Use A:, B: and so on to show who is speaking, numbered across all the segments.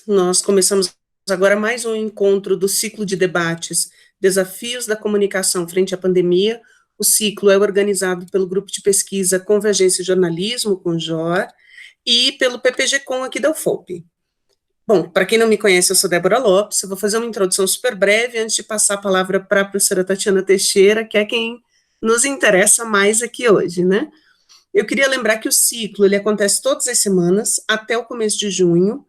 A: Nós começamos agora mais um encontro do ciclo de debates Desafios da Comunicação frente à Pandemia. O ciclo é organizado pelo Grupo de Pesquisa Convergência e Jornalismo, CONJOR, e pelo PPG-Com aqui da UFOP. Bom, para quem não me conhece, eu sou Débora Lopes, eu vou fazer uma introdução super breve antes de passar a palavra para a professora Tatiana Teixeira, que é quem nos interessa mais aqui hoje, né? Eu queria lembrar que o ciclo, ele acontece todas as semanas, até o começo de junho.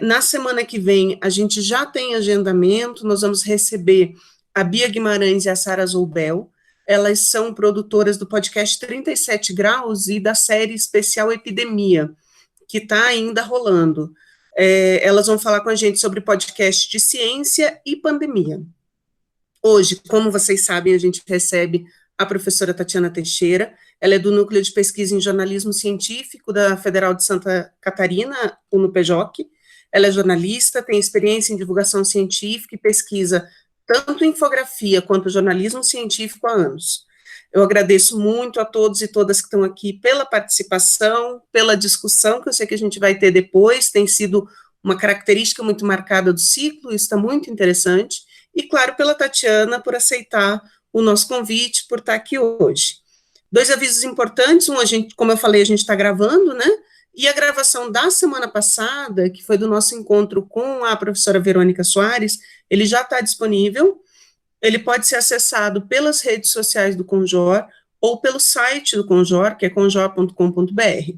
A: Na semana que vem, a gente já tem agendamento, nós vamos receber a Bia Guimarães e a Sara Zoubel. Elas são produtoras do podcast 37 Graus e da série especial Epidemia, que está ainda rolando. Elas vão falar com a gente sobre podcast de ciência e pandemia. Hoje, como vocês sabem, a gente recebe a professora Tatiana Teixeira. Ela é do Núcleo de Pesquisa em Jornalismo Científico da Federal de Santa Catarina, UNO-PEJOC. Ela é jornalista, tem experiência em divulgação científica e pesquisa tanto em infografia quanto jornalismo científico há anos. Eu agradeço muito a todos e todas que estão aqui pela participação, pela discussão, que eu sei que a gente vai ter depois, tem sido uma característica muito marcada do ciclo, isso está muito interessante, e claro, pela Tatiana, por aceitar o nosso convite, por estar aqui hoje. Dois avisos importantes, como eu falei, a gente está gravando, né, e a gravação da semana passada, que foi do nosso encontro com a professora Verônica Soares, ele já está disponível. Ele pode ser acessado pelas redes sociais do Conjor ou pelo site do Conjor, que é conjor.com.br.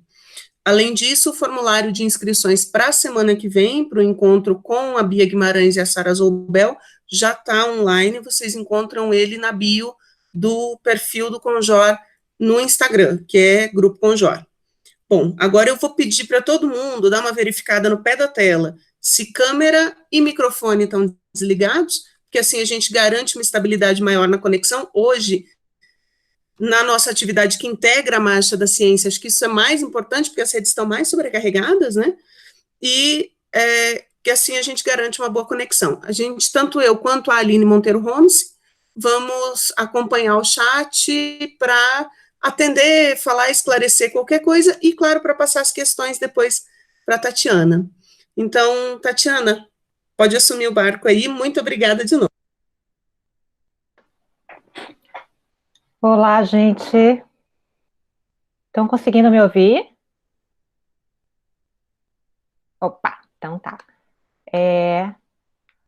A: Além disso, o formulário de inscrições para a semana que vem, para o encontro com a Bia Guimarães e a Sara Zoubel, já está online, vocês encontram ele na bio do perfil do Conjor no Instagram, que é Grupo Conjor. Bom, agora eu vou pedir para todo mundo dar uma verificada no pé da tela se câmera e microfone estão desligados, porque assim a gente garante uma estabilidade maior na conexão. Hoje, na nossa atividade que integra a Marcha da Ciência, acho que isso é mais importante, porque as redes estão mais sobrecarregadas, né? E que assim a gente garante uma boa conexão. A gente, tanto eu quanto a Aline Monteiro Holmes, vamos acompanhar o chat para atender, falar, esclarecer qualquer coisa e, claro, para passar as questões depois para a Tatiana. Então, Tatiana, pode assumir o barco aí. Muito obrigada de novo.
B: Olá, gente. Estão conseguindo me ouvir? Opa, então tá.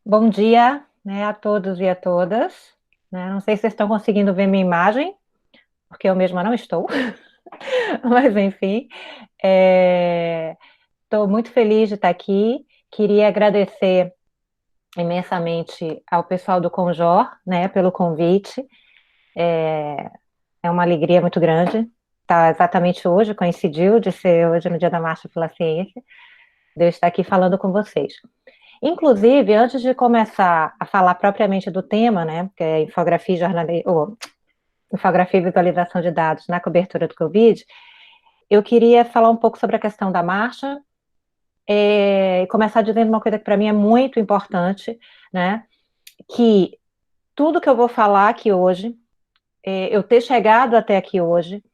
B: Bom dia, né, a todos e a todas. Né? Não sei se vocês estão conseguindo ver minha imagem, porque eu mesma não estou. Mas, enfim, estou muito feliz de estar aqui. Queria agradecer imensamente ao pessoal do Conjor, né, pelo convite. É uma alegria muito grande. Tá exatamente hoje, coincidiu de ser hoje no Dia da Marcha pela Ciência, de eu estar aqui falando com vocês. Inclusive, antes de começar a falar propriamente do tema, né, que é infografia e visualização de dados na cobertura do Covid, eu queria falar um pouco sobre a questão da marcha e começar dizendo uma coisa que para mim é muito importante, né, que tudo que eu vou falar aqui hoje, eu ter chegado até aqui hoje,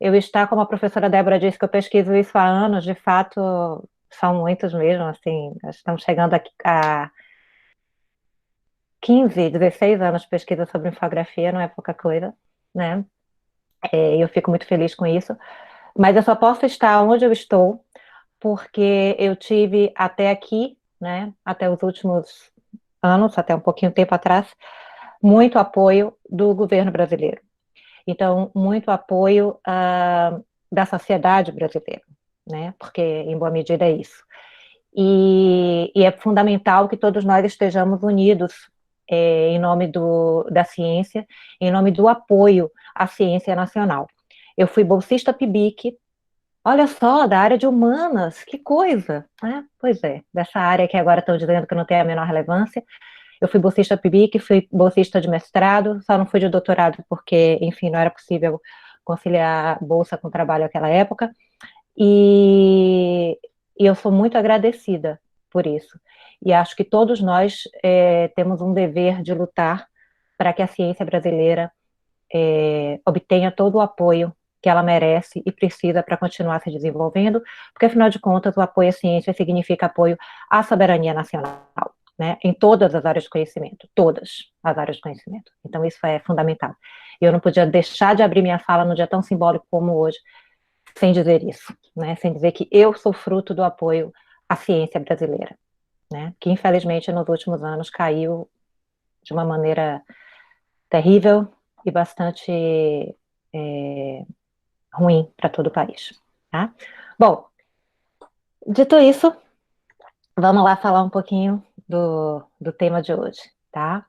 B: eu estar, como a professora Débora disse, que eu pesquiso isso há anos, de fato, são muitos mesmo, assim, estamos chegando a 15, 16 anos de pesquisa sobre infografia, não é pouca coisa, né? Eu fico muito feliz com isso, mas eu só posso estar onde eu estou porque eu tive até aqui, né, até os últimos anos, até um pouquinho tempo atrás, muito apoio do governo brasileiro. Então, muito apoio da sociedade brasileira, né? Porque, em boa medida, é isso. E é fundamental que todos nós estejamos unidos em nome da ciência, em nome do apoio à ciência nacional. Eu fui bolsista PIBIC, olha só, da área de humanas, que coisa, né? Pois é, dessa área que agora estão dizendo que não tem a menor relevância. Eu fui bolsista PIBIC, fui bolsista de mestrado, só não fui de doutorado porque, enfim, não era possível conciliar bolsa com trabalho naquela época, e eu sou muito agradecida por isso. E acho que todos nós temos um dever de lutar para que a ciência brasileira obtenha todo o apoio que ela merece e precisa para continuar se desenvolvendo, porque, afinal de contas, o apoio à ciência significa apoio à soberania nacional, né, em todas as áreas de conhecimento, todas as áreas de conhecimento. Então, isso é fundamental. Eu não podia deixar de abrir minha fala num dia tão simbólico como hoje, sem dizer isso, né, sem dizer que eu sou fruto do apoio à ciência brasileira, né, que, infelizmente, nos últimos anos caiu de uma maneira terrível e bastante ruim para todo o país, tá? Bom, dito isso, vamos lá falar um pouquinho do tema de hoje, tá?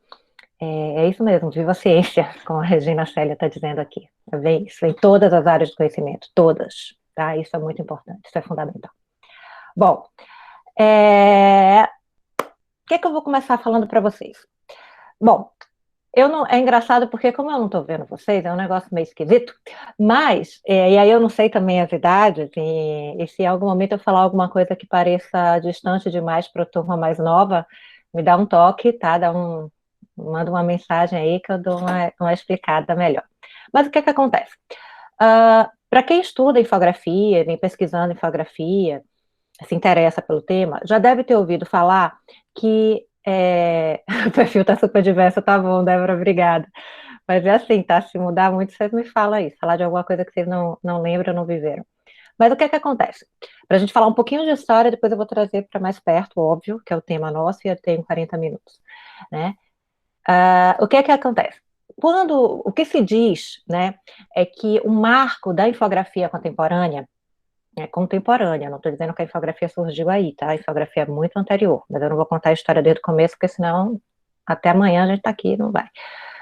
B: É isso mesmo, viva a ciência, como a Regina Célia está dizendo aqui. É bem isso, em todas as áreas de conhecimento, todas, tá? Isso é muito importante, isso é fundamental. Bom, o que eu vou começar falando para vocês? Bom, eu não, é engraçado porque, como eu não estou vendo vocês, é um negócio meio esquisito, mas, e aí eu não sei também as idades, e se em algum momento eu falar alguma coisa que pareça distante demais para a turma mais nova, me dá um toque, tá? Manda uma mensagem aí que eu dou uma explicada melhor. Mas o que acontece? Para quem estuda infografia, vem pesquisando infografia, se interessa pelo tema, já deve ter ouvido falar que o perfil tá super diverso, tá bom, Débora, obrigada. Mas é assim, tá? Se mudar muito, vocês me falam aí, falar de alguma coisa que vocês não lembram, não viveram. Mas o que acontece? Para a gente falar um pouquinho de história, depois eu vou trazer para mais perto, óbvio, que é o tema nosso, e eu tenho 40 minutos, né? O que acontece? O que se diz, né, é que o marco da infografia contemporânea, não estou dizendo que a infografia surgiu aí, tá? A infografia é muito anterior, mas eu não vou contar a história desde o começo, porque senão até amanhã a gente está aqui e não vai.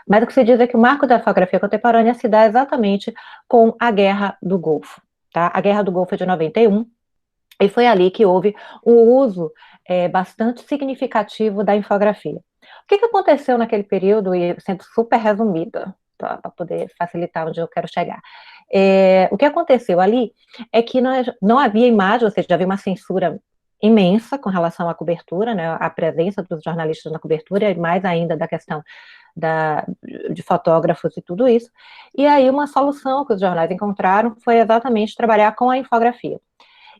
B: Mas o que se diz é que o marco da infografia contemporânea se dá exatamente com a Guerra do Golfo, tá? A Guerra do Golfo é de 91, e foi ali que houve um uso bastante significativo da infografia. O que aconteceu naquele período, e sendo super resumida, tá, para poder facilitar onde eu quero chegar? O que aconteceu ali é que não havia imagem, ou seja, havia uma censura imensa com relação à cobertura, né, a presença dos jornalistas na cobertura, e mais ainda da questão de fotógrafos e tudo isso. E aí uma solução que os jornais encontraram foi exatamente trabalhar com a infografia.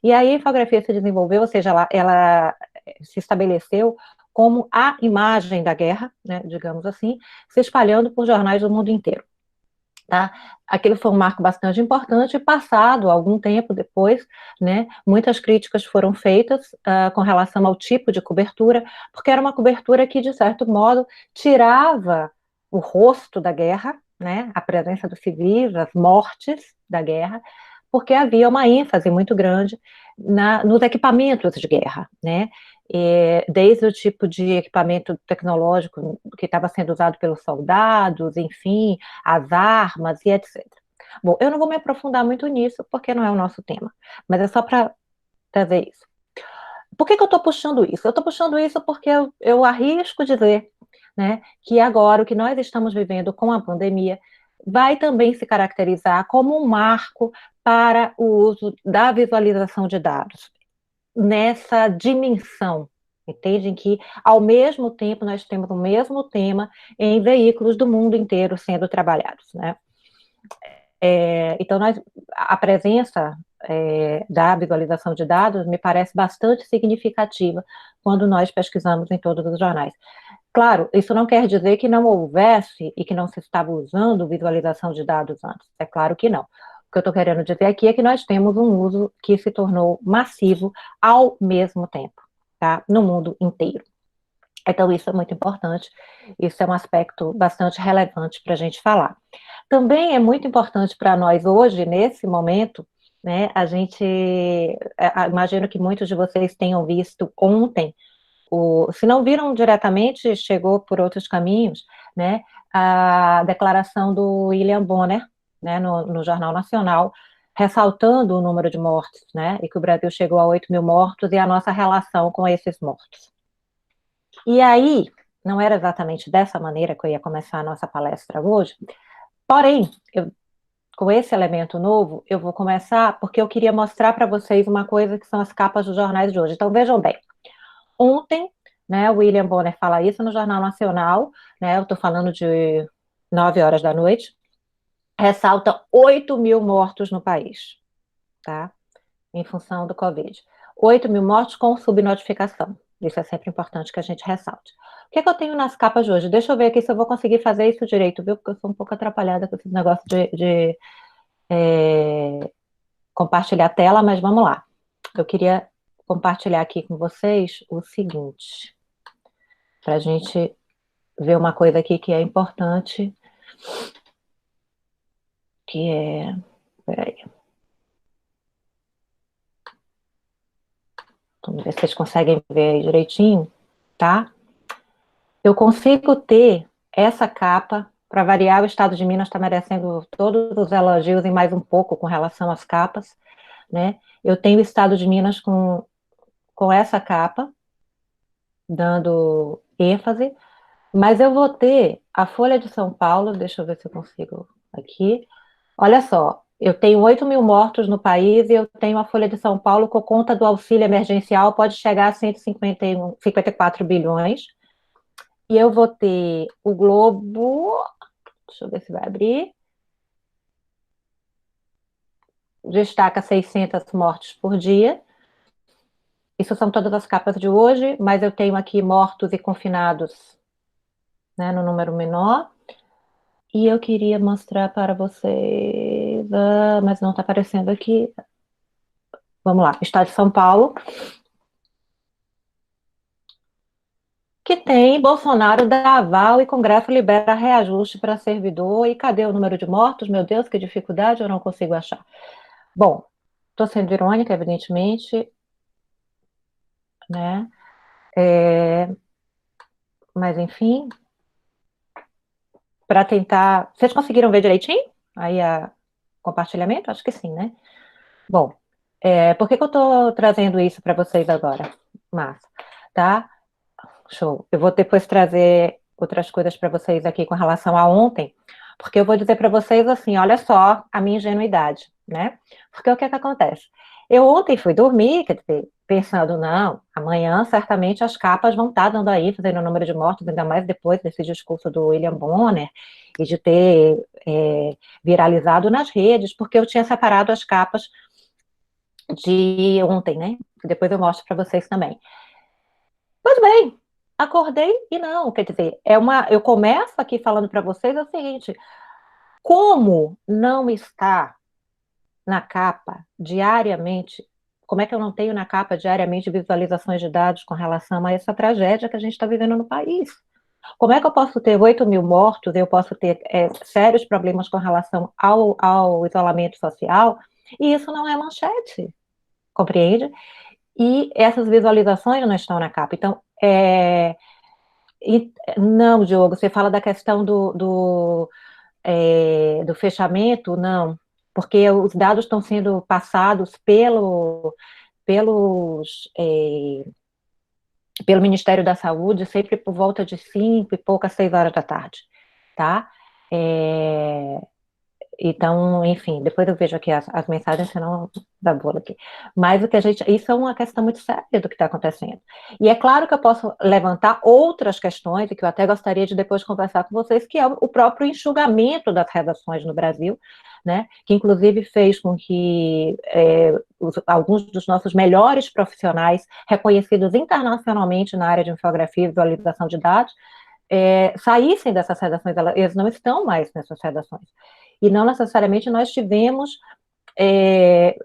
B: E aí a infografia se desenvolveu, ou seja, ela se estabeleceu como a imagem da guerra, né, digamos assim, se espalhando por jornais do mundo inteiro. Tá? Aquilo foi um marco bastante importante, e passado algum tempo depois, né, muitas críticas foram feitas com relação ao tipo de cobertura, porque era uma cobertura que, de certo modo, tirava o rosto da guerra, né, a presença dos civis, as mortes da guerra, porque havia uma ênfase muito grande nos equipamentos de guerra, né, desde o tipo de equipamento tecnológico que estava sendo usado pelos soldados, enfim, as armas e etc. Bom, eu não vou me aprofundar muito nisso, porque não é o nosso tema, mas é só para trazer isso. Por que eu estou puxando isso? Eu estou puxando isso porque eu arrisco dizer, né, que agora o que nós estamos vivendo com a pandemia vai também se caracterizar como um marco para o uso da visualização de dados nessa dimensão, entende? Em que, ao mesmo tempo, nós temos o mesmo tema em veículos do mundo inteiro sendo trabalhados, né? Então, a presença da visualização de dados me parece bastante significativa quando nós pesquisamos em todos os jornais. Claro, isso não quer dizer que não houvesse e que não se estava usando visualização de dados antes. É claro que não. O que eu estou querendo dizer aqui é que nós temos um uso que se tornou massivo ao mesmo tempo, tá? No mundo inteiro. Então, isso é muito importante, isso é um aspecto bastante relevante para a gente falar. Também é muito importante para nós hoje, nesse momento, né, a gente, imagino que muitos de vocês tenham visto ontem, se não viram diretamente, chegou por outros caminhos, né, a declaração do William Bonner, né, no Jornal Nacional, ressaltando o número de mortos, né, e que o Brasil chegou a 8 mil mortos e a nossa relação com esses mortos. E aí, não era exatamente dessa maneira que eu ia começar a nossa palestra hoje, porém, com esse elemento novo, eu vou começar porque eu queria mostrar para vocês uma coisa que são as capas dos jornais de hoje. Então, vejam bem, ontem, né, o William Bonner fala isso no Jornal Nacional, né, eu estou falando de 9 horas da noite, ressalta 8 mil mortos no país, tá? Em função do Covid. 8 mil mortos com subnotificação. Isso é sempre importante que a gente ressalte. O que é que eu tenho nas capas de hoje? Deixa eu ver aqui se eu vou conseguir fazer isso direito, viu? Porque eu sou um pouco atrapalhada com esse negócio de compartilhar a tela, mas vamos lá. Eu queria compartilhar aqui com vocês o seguinte, para a gente ver uma coisa aqui que é importante, que é... Peraí. Vamos ver se vocês conseguem ver aí direitinho, tá? Eu consigo ter essa capa, para variar, o Estado de Minas está merecendo todos os elogios e mais um pouco com relação às capas, né? Eu tenho o Estado de Minas com essa capa, dando ênfase, mas eu vou ter a Folha de São Paulo, deixa eu ver se eu consigo aqui. Olha só, eu tenho 8 mil mortos no país e eu tenho a Folha de São Paulo com conta do auxílio emergencial, pode chegar a 154 bilhões. E eu vou ter o Globo, deixa eu ver se vai abrir, destaca 600 mortes por dia. Isso são todas as capas de hoje, mas eu tenho aqui mortos e confinados, né, no número menor. E eu queria mostrar para vocês, mas não está aparecendo aqui. Vamos lá, Estado de São Paulo, que tem Bolsonaro dá aval e Congresso libera reajuste para servidor. E cadê o número de mortos? Meu Deus, que dificuldade, eu não consigo achar. Bom, estou sendo irônica, evidentemente, né? Mas, enfim, para tentar... Vocês conseguiram ver direitinho? Aí, a compartilhamento? Acho que sim, né? Bom, por que eu estou trazendo isso para vocês agora? Massa, tá? Show. Eu vou depois trazer outras coisas para vocês aqui com relação a ontem, porque eu vou dizer para vocês assim, olha só a minha ingenuidade, né? Porque o que é que acontece? Eu ontem fui dormir, quer dizer, pensando, não, amanhã certamente as capas vão estar dando aí, fazendo o número de mortos, ainda mais depois desse discurso do William Bonner, e de ter viralizado nas redes, porque eu tinha separado as capas de ontem, né? Depois eu mostro para vocês também. Pois bem, acordei e não, quer dizer, eu começo aqui falando para vocês o seguinte, como não está na capa diariamente, como é que eu não tenho na capa diariamente visualizações de dados com relação a essa tragédia que a gente está vivendo no país? Como é que eu posso ter 8 mil mortos, eu posso ter sérios problemas com relação ao isolamento social, e isso não é manchete, compreende? E essas visualizações não estão na capa. Então, não, Diogo, você fala da questão do fechamento, não, porque os dados estão sendo passados pelo Ministério da Saúde sempre por volta de 5 e poucas, 6 horas da tarde, tá? Então, enfim, depois eu vejo aqui as mensagens, senão dá bolo aqui. Mas isso é uma questão muito séria do que está acontecendo. E é claro que eu posso levantar outras questões, e que eu até gostaria de depois conversar com vocês, que é o próprio enxugamento das redações no Brasil, né? Que inclusive fez com que alguns dos nossos melhores profissionais, reconhecidos internacionalmente na área de infografia e visualização de dados, saíssem dessas redações, eles não estão mais nessas redações. E não necessariamente nós tivemos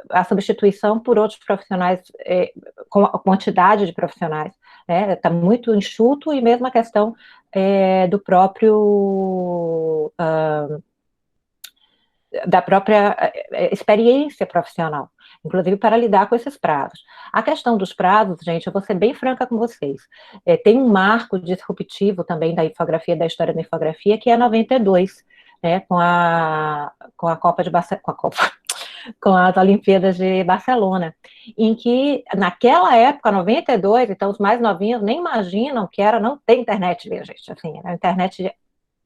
B: a substituição por outros profissionais, com a quantidade de profissionais, né? Está muito enxuto, e mesmo a questão da própria experiência profissional, inclusive para lidar com esses prazos. A questão dos prazos, gente, eu vou ser bem franca com vocês, tem um marco disruptivo também da infografia, da história da infografia, que é 92, né, com a Copa de Barcelona, com as Olimpíadas de Barcelona, em que, naquela época, 92, então os mais novinhos nem imaginam que era não ter internet, viu, gente? Assim, era a internet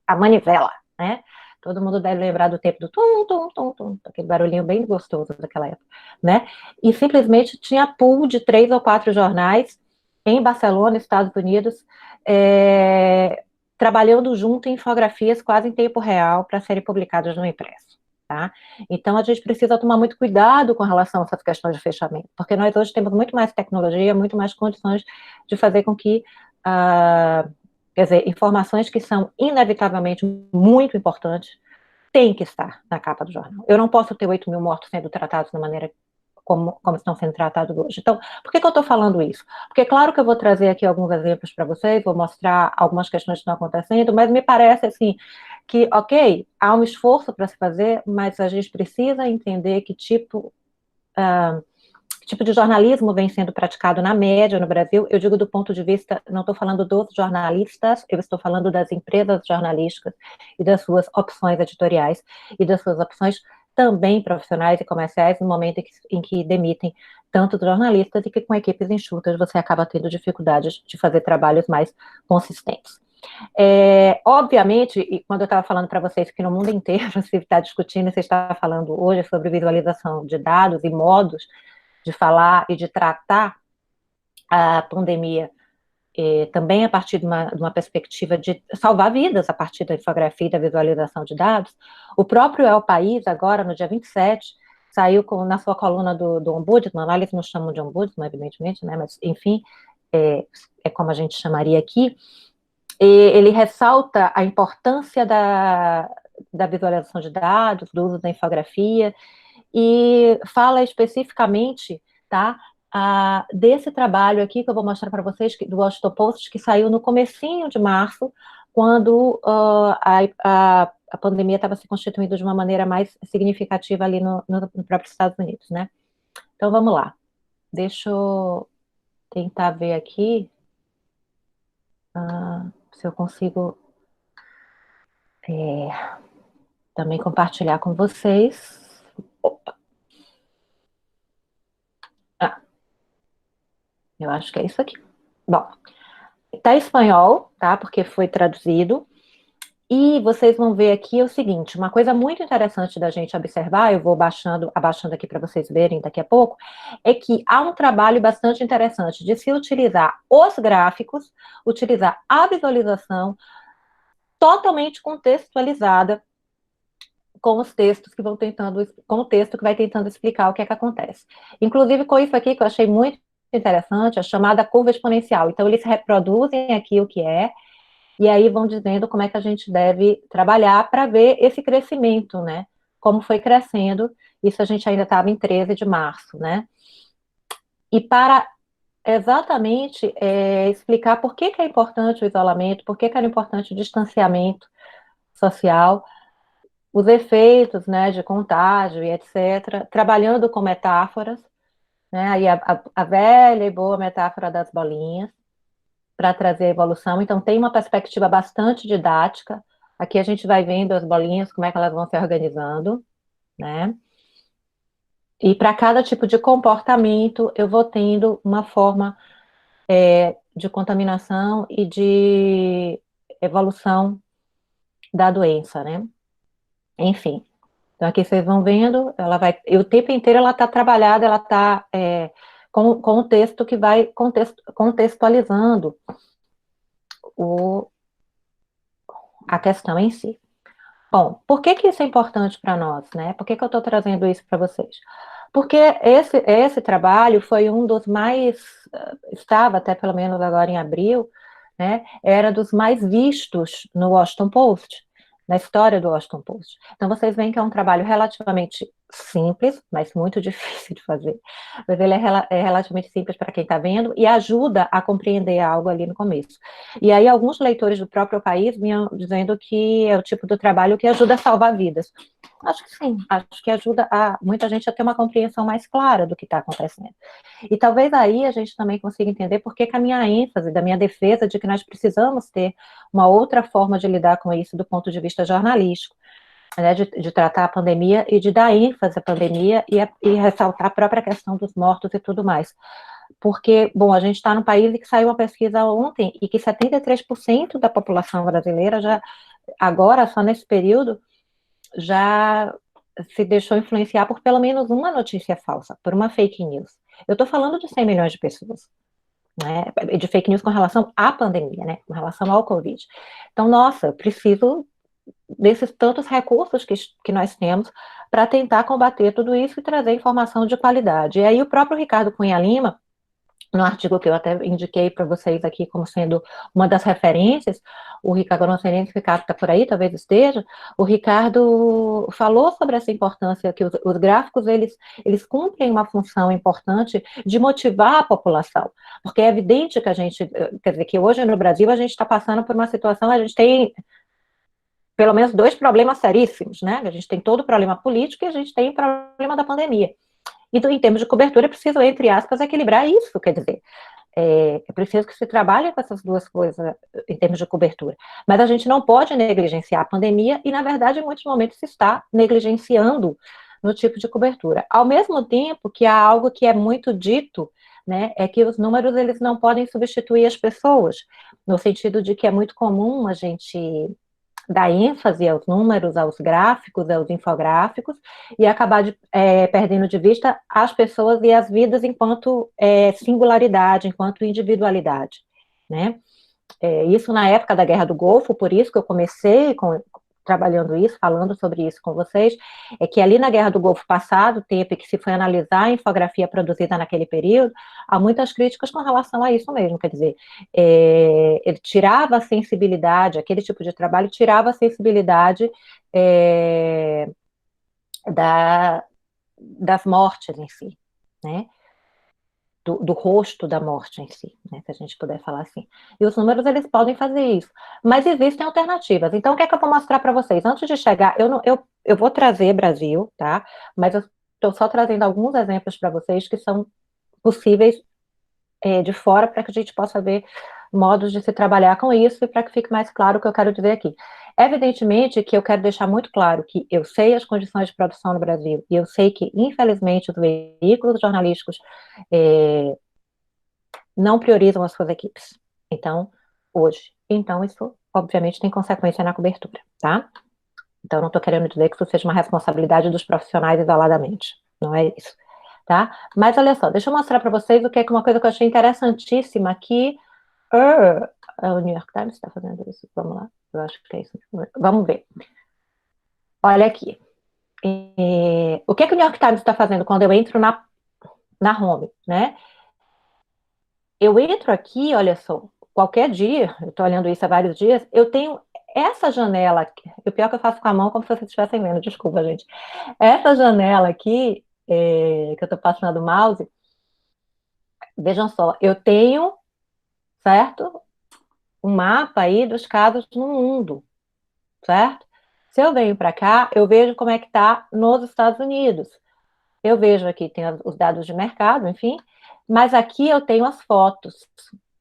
B: a manivela, né? Todo mundo deve lembrar do tempo do tum, tum, tum, tum, aquele barulhinho bem gostoso daquela época, né? E simplesmente tinha pool de 3 ou 4 jornais em Barcelona, Estados Unidos, trabalhando junto em infografias quase em tempo real para serem publicadas no impresso. Tá? Então, a gente precisa tomar muito cuidado com relação a essas questões de fechamento, porque nós hoje temos muito mais tecnologia, muito mais condições de fazer com que, quer dizer, informações que são inevitavelmente muito importantes têm que estar na capa do jornal. Eu não posso ter 8 mil mortos sendo tratados da maneira como estão sendo tratados hoje. Então, por que eu estou falando isso? Porque, claro que eu vou trazer aqui alguns exemplos para vocês, vou mostrar algumas questões que estão acontecendo, mas me parece, assim, que, ok, há um esforço para se fazer, mas a gente precisa entender que tipo de jornalismo vem sendo praticado na média no Brasil. Eu digo do ponto de vista, não estou falando dos jornalistas, eu estou falando das empresas jornalísticas e das suas opções editoriais e das suas opções também profissionais e comerciais, no momento em que demitem tantos jornalistas e que com equipes enxutas você acaba tendo dificuldades de fazer trabalhos mais consistentes. Obviamente, e quando eu estava falando para vocês que no mundo inteiro se está discutindo, você está falando hoje sobre visualização de dados e modos de falar e de tratar a pandemia também a partir de uma perspectiva de salvar vidas a partir da infografia e da visualização de dados. O próprio El País, agora, no dia 27, saiu na sua coluna do Ombudsman, lá eles não chamam de Ombudsman, evidentemente, né, mas, enfim, é como a gente chamaria aqui, e ele ressalta a importância da visualização de dados, do uso da infografia, e fala especificamente, tá, desse trabalho aqui que eu vou mostrar para vocês, do Washington Post, que saiu no comecinho de março, quando a pandemia estava se constituindo de uma maneira mais significativa ali no próprio Estados Unidos, né? Então, vamos lá. Deixa eu tentar ver aqui se eu consigo também compartilhar com vocês. Opa. Eu acho que é isso aqui. Bom, está em espanhol, tá? Porque foi traduzido. E vocês vão ver aqui o seguinte, uma coisa muito interessante da gente observar, eu vou abaixando aqui para vocês verem daqui a pouco, é que há um trabalho bastante interessante de se utilizar os gráficos, utilizar a visualização totalmente contextualizada com os textos que vão tentando, com o texto que vai tentando explicar o que é que acontece. Inclusive com isso aqui que eu achei muito interessante, a chamada curva exponencial. Então eles reproduzem aqui o que é, e aí vão dizendo como é que a gente deve trabalhar para ver esse crescimento, né? Como foi crescendo, isso a gente ainda estava em 13 de março, né? E para exatamente explicar por que é importante o isolamento, por que era importante o distanciamento social, os efeitos, né, de contágio e etc., trabalhando com metáforas, né? Aí a velha e boa metáfora das bolinhas, para trazer a evolução. Então, tem uma perspectiva bastante didática. Aqui a gente vai vendo as bolinhas, como é que elas vão se organizando, né? E para cada tipo de comportamento, eu vou tendo uma forma de contaminação e de evolução da doença, né? Enfim. Então, aqui vocês vão vendo, ela vai, e o tempo inteiro ela está trabalhada, ela está com o texto que vai contextualizando a questão em si. Bom, por que isso é importante para nós, né? Por que eu estou trazendo isso para vocês? Porque esse trabalho foi um dos mais, estava até pelo menos agora em abril, né? Era dos mais vistos no Washington Post, na história do Washington Post. Então vocês veem que é um trabalho relativamente simples, mas muito difícil de fazer. Mas ele é relativamente simples para quem está vendo e ajuda a compreender algo ali no começo. E aí alguns leitores do próprio país vinham dizendo que é o tipo do trabalho que ajuda a salvar vidas. Acho que sim, acho que ajuda muita gente a ter uma compreensão mais clara do que está acontecendo. E talvez aí a gente também consiga entender por que a minha ênfase, da minha defesa de que nós precisamos ter uma outra forma de lidar com isso do ponto de vista jornalístico, né, de tratar a pandemia e de dar ênfase à pandemia e ressaltar a própria questão dos mortos e tudo mais. Porque, bom, a gente está num país que saiu uma pesquisa ontem e que 73% da população brasileira já, agora, só nesse período, já se deixou influenciar por pelo menos uma notícia falsa, por uma fake news. Eu estou falando de 100 milhões de pessoas. né, de fake news com relação à pandemia, né, com relação ao Covid. Então, nossa, eu preciso desses tantos recursos que nós temos para tentar combater tudo isso e trazer informação de qualidade. E aí o próprio Ricardo Cunha Lima, no artigo que eu até indiquei para vocês aqui como sendo uma das referências, o Ricardo, não sei nem se o Ricardo está por aí, talvez esteja, o Ricardo falou sobre essa importância que os gráficos, eles cumprem uma função importante de motivar a população, porque é evidente que a gente, quer dizer, que hoje no Brasil a gente está passando por uma situação, a gente tem pelo menos dois problemas seríssimos, né? A gente tem todo o problema político e a gente tem o problema da pandemia. Então, em termos de cobertura, é preciso, entre aspas, equilibrar isso, quer dizer, é preciso que se trabalhe com essas duas coisas em termos de cobertura. Mas a gente não pode negligenciar a pandemia e, na verdade, em muitos momentos se está negligenciando no tipo de cobertura. Ao mesmo tempo que há algo que é muito dito, né, é que os números eles não podem substituir as pessoas, no sentido de que é muito comum a gente dar ênfase aos números, aos gráficos, aos infográficos, e acabar perdendo de vista as pessoas e as vidas enquanto singularidade, enquanto individualidade, né? Isso na época da Guerra do Golfo, por isso que eu comecei trabalhando isso, falando sobre isso com vocês, é que ali na Guerra do Golfo passado, tempo que se foi analisar a infografia produzida naquele período, há muitas críticas com relação a isso mesmo, quer dizer, ele tirava a sensibilidade, aquele tipo de trabalho tirava a sensibilidade das mortes em si, né? Do rosto da morte em si, né, se a gente puder falar assim. E os números, eles podem fazer isso. Mas existem alternativas. Então, o que é que eu vou mostrar para vocês? Antes de chegar, eu vou trazer Brasil, tá? Mas eu estou só trazendo alguns exemplos para vocês que são possíveis de fora, para que a gente possa ver modos de se trabalhar com isso e para que fique mais claro o que eu quero dizer aqui. Evidentemente que eu quero deixar muito claro que eu sei as condições de produção no Brasil e eu sei que, infelizmente, os veículos jornalísticos não priorizam as suas equipes. Então, hoje. Então, isso, obviamente, tem consequência na cobertura, tá? Então, não estou querendo dizer que isso seja uma responsabilidade dos profissionais isoladamente. Não é isso, tá? Mas, olha só, deixa eu mostrar para vocês o que é uma coisa que eu achei interessantíssima aqui. O New York Times está fazendo isso. Vamos lá. Eu acho que é isso. Vamos ver. Olha aqui. O que o New York Times está fazendo quando eu entro na home, né? Eu entro aqui, olha só, qualquer dia, eu estou olhando isso há vários dias, eu tenho essa janela aqui, o pior que eu faço com a mão, como se vocês estivessem vendo, desculpa, gente. Essa janela aqui, que eu estou passando o mouse, vejam só, eu tenho, certo? Um mapa aí dos casos no mundo, certo? Se eu venho para cá, eu vejo como é que está nos Estados Unidos. Eu vejo aqui, tem os dados de mercado, enfim, mas aqui eu tenho as fotos.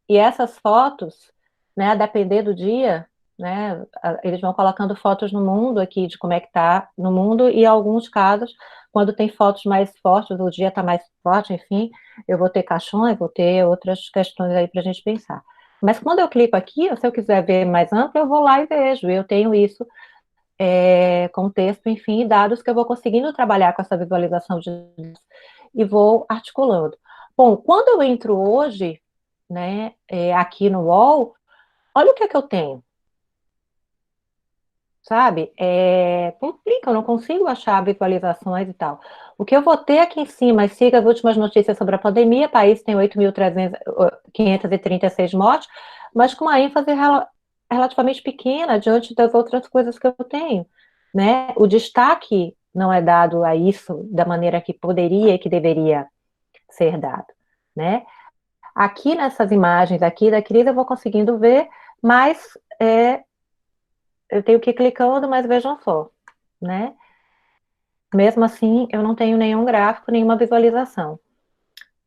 B: E essas fotos, né, a depender do dia, né, eles vão colocando fotos no mundo aqui, de como é que está no mundo, e em alguns casos, quando tem fotos mais fortes, o dia está mais forte, enfim, eu vou ter caixões, vou ter outras questões aí para a gente pensar. Mas quando eu clico aqui, se eu quiser ver mais amplo, eu vou lá e vejo, eu tenho isso contexto, enfim, e dados que eu vou conseguindo trabalhar com essa visualização e vou articulando. Bom, quando eu entro hoje, né, aqui no UOL, olha o que é que eu tenho, sabe? Complica, eu não consigo achar visualizações e tal. O que eu vou ter aqui em cima, siga as últimas notícias sobre a pandemia, o país tem 8.536 mortes, mas com uma ênfase relativamente pequena diante das outras coisas que eu tenho, né? O destaque não é dado a isso da maneira que poderia e que deveria ser dado, né? Aqui nessas imagens aqui da crise eu vou conseguindo ver, mas eu tenho que ir clicando, mas vejam só, né? Mesmo assim, eu não tenho nenhum gráfico, nenhuma visualização,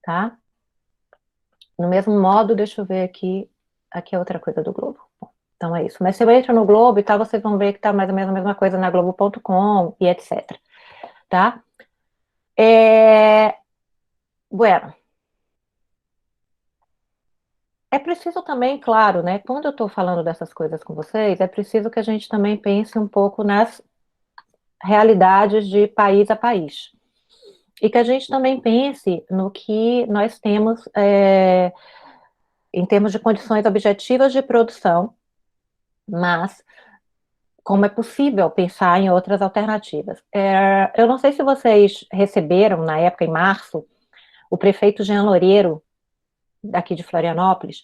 B: tá? No mesmo modo, deixa eu ver aqui é outra coisa do Globo. Então é isso. Mas se eu entro no Globo e tal, vocês vão ver que tá mais ou menos a mesma coisa na Globo.com e etc. Tá? Bueno. É preciso também, claro, né? Quando eu estou falando dessas coisas com vocês, é preciso que a gente também pense um pouco nas realidades de país a país. E que a gente também pense no que nós temos em termos de condições objetivas de produção, mas como é possível pensar em outras alternativas. Eu não sei se vocês receberam, na época, em março, o prefeito Jean Loureiro, daqui de Florianópolis,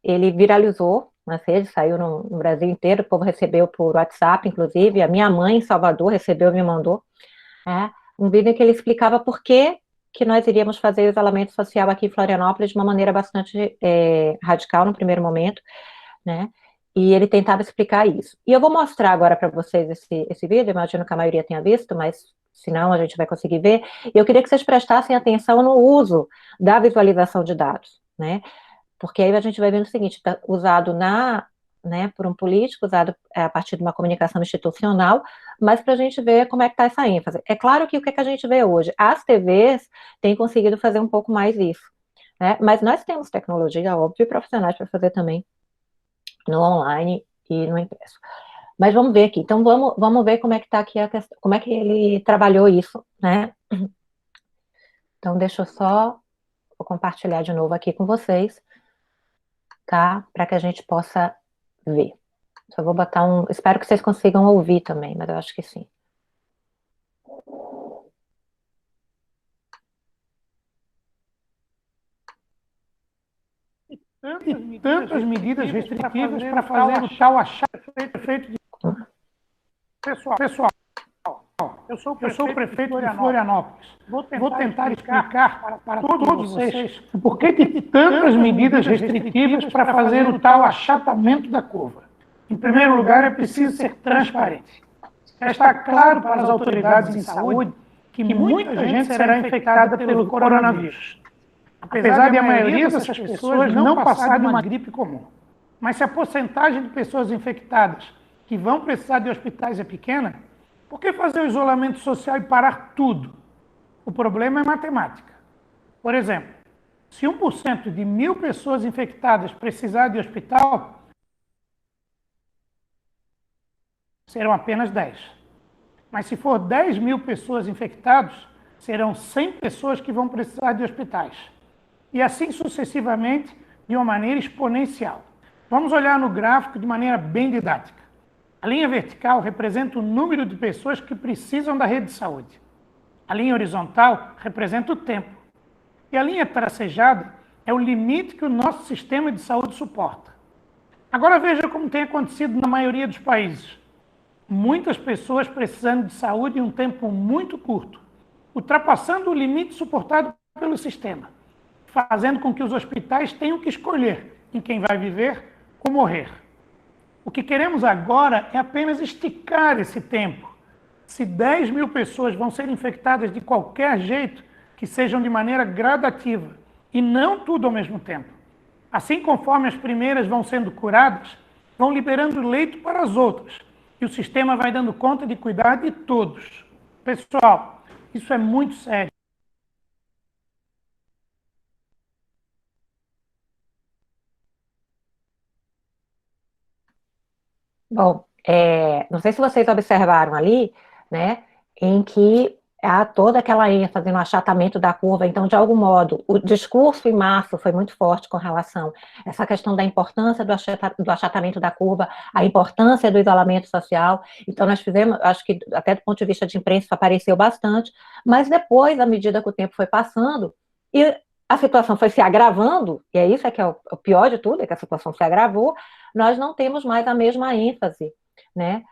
B: ele viralizou nas redes, saiu no Brasil inteiro, o povo recebeu por WhatsApp, inclusive, a minha mãe em Salvador recebeu e me mandou, um vídeo em que ele explicava por que nós iríamos fazer o isolamento social aqui em Florianópolis de uma maneira bastante radical no primeiro momento, né? E ele tentava explicar isso. E eu vou mostrar agora para vocês esse vídeo, imagino que a maioria tenha visto, mas se não, a gente vai conseguir ver. E eu queria que vocês prestassem atenção no uso da visualização de dados, né? Porque aí a gente vai vendo o seguinte, tá usado por um político, usado a partir de uma comunicação institucional, mas para a gente ver como é que está essa ênfase. É claro que o que é que a gente vê hoje? As TVs têm conseguido fazer um pouco mais isso, né? Mas nós temos tecnologia, óbvio, e profissionais para fazer também no online e no impresso. Mas vamos ver aqui. Então, vamos ver como é que está aqui a questão, como é que ele trabalhou isso, né? Então, deixa eu só vou compartilhar de novo aqui com vocês, tá? Para que a gente possa ver. Só vou botar espero que vocês consigam ouvir também, mas eu acho que sim.
C: Tantas medidas restritivas para fazer o tal prefeito de... Pessoal, eu sou o prefeito de Florianópolis. Vou tentar explicar para todos vocês o porquê de tantas medidas restritivas para fazer o tal achatamento da curva. Em primeiro lugar, é preciso ser transparente. Está claro para as autoridades em saúde que muita gente será infectada pelo coronavírus, apesar de a maioria dessas pessoas não passar de uma gripe comum. Mas se a porcentagem de pessoas infectadas que vão precisar de hospitais é pequena, por que fazer o isolamento social e parar tudo? O problema é matemática. Por exemplo, se 1% de 1.000 pessoas infectadas precisar de hospital, serão apenas 10. Mas se for 10.000 pessoas infectadas, serão 100 pessoas que vão precisar de hospitais. E assim sucessivamente, de uma maneira exponencial. Vamos olhar no gráfico de maneira bem didática. A linha vertical representa o número de pessoas que precisam da rede de saúde. A linha horizontal representa o tempo. E a linha tracejada é o limite que o nosso sistema de saúde suporta. Agora veja como tem acontecido na maioria dos países. Muitas pessoas precisando de saúde em um tempo muito curto, ultrapassando o limite suportado pelo sistema, fazendo com que os hospitais tenham que escolher em quem vai viver ou morrer. O que queremos agora é apenas esticar esse tempo. Se 10.000 pessoas vão ser infectadas de qualquer jeito, que sejam de maneira gradativa, e não tudo ao mesmo tempo. Assim, conforme as primeiras vão sendo curadas, vão liberando leito para as outras, e o sistema vai dando conta de cuidar de todos. Pessoal, isso é muito sério.
B: Bom, não sei se vocês observaram ali, né, em que há toda aquela ênfase no achatamento da curva. Então, de algum modo, o discurso em março foi muito forte com relação a essa questão da importância do achatamento da curva, a importância do isolamento social. Então, nós fizemos, acho que até do ponto de vista de imprensa isso apareceu bastante, mas depois, à medida que o tempo foi passando, e a situação foi se agravando, e é isso que é o pior de tudo, é que a situação se agravou, nós não temos mais a mesma ênfase, né,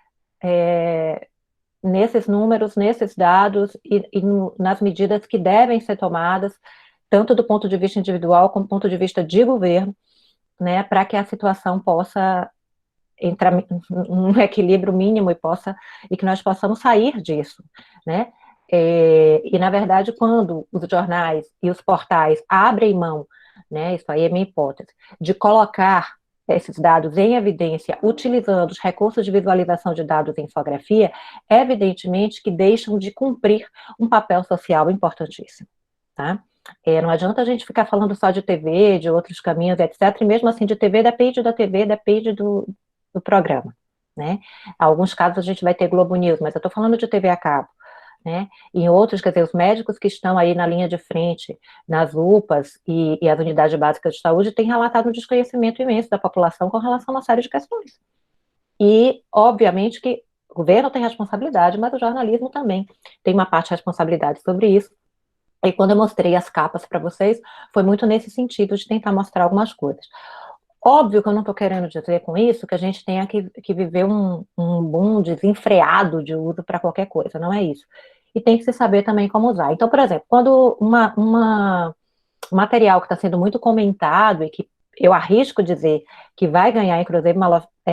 B: nesses números, nesses dados e nas medidas que devem ser tomadas, tanto do ponto de vista individual como do ponto de vista de governo, né, para que a situação possa entrar num equilíbrio mínimo e que nós possamos sair disso, né? E, na verdade, quando os jornais e os portais abrem mão, né, isso aí é minha hipótese, de colocar esses dados em evidência, utilizando os recursos de visualização de dados em infografia, evidentemente que deixam de cumprir um papel social importantíssimo, tá? Não adianta a gente ficar falando só de TV, de outros caminhos, etc., e mesmo assim de TV, depende da TV, depende do programa, né? Em alguns casos a gente vai ter Globo News, mas eu estou falando de TV a cabo, né? Em outros, quer dizer, os médicos que estão aí na linha de frente, nas UPAs e as unidades básicas de saúde, têm relatado um desconhecimento imenso da população com relação a uma série de questões. E, obviamente, que o governo tem responsabilidade, mas o jornalismo também tem uma parte de responsabilidade sobre isso. E quando eu mostrei as capas para vocês, foi muito nesse sentido de tentar mostrar algumas coisas. Óbvio que eu não estou querendo dizer com isso que a gente tenha que viver um boom desenfreado de uso para qualquer coisa, não é isso. E tem que se saber também como usar. Então, por exemplo, quando um material que está sendo muito comentado e que eu arrisco dizer que vai ganhar, inclusive,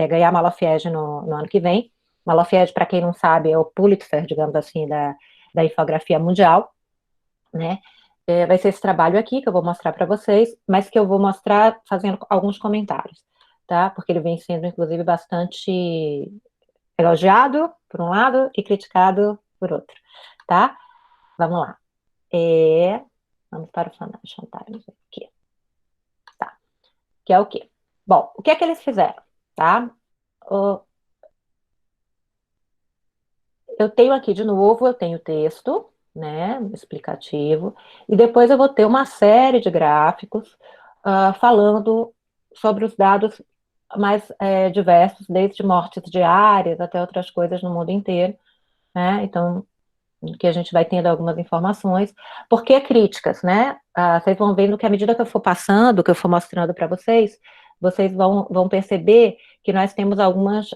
B: ganhar Malafide no ano que vem. Malafide, para quem não sabe, é o Pulitzer, digamos assim, da infografia mundial, né? Vai ser esse trabalho aqui que eu vou mostrar para vocês, mas que eu vou mostrar fazendo alguns comentários, tá? Porque ele vem sendo, inclusive, bastante elogiado, por um lado, e criticado por outro, tá? Vamos lá. Vamos para o Financial Times aqui. Tá. Que é o quê? Bom, o que é que eles fizeram, tá? Eu tenho aqui de novo, eu tenho texto, né, explicativo, e depois eu vou ter uma série de gráficos falando sobre os dados mais diversos, desde mortes diárias até outras coisas no mundo inteiro, né? Então, que a gente vai tendo algumas informações, porque críticas, né? Vocês vão vendo que à medida que eu for passando, que eu for mostrando para vocês, vocês vão perceber que nós temos algumas,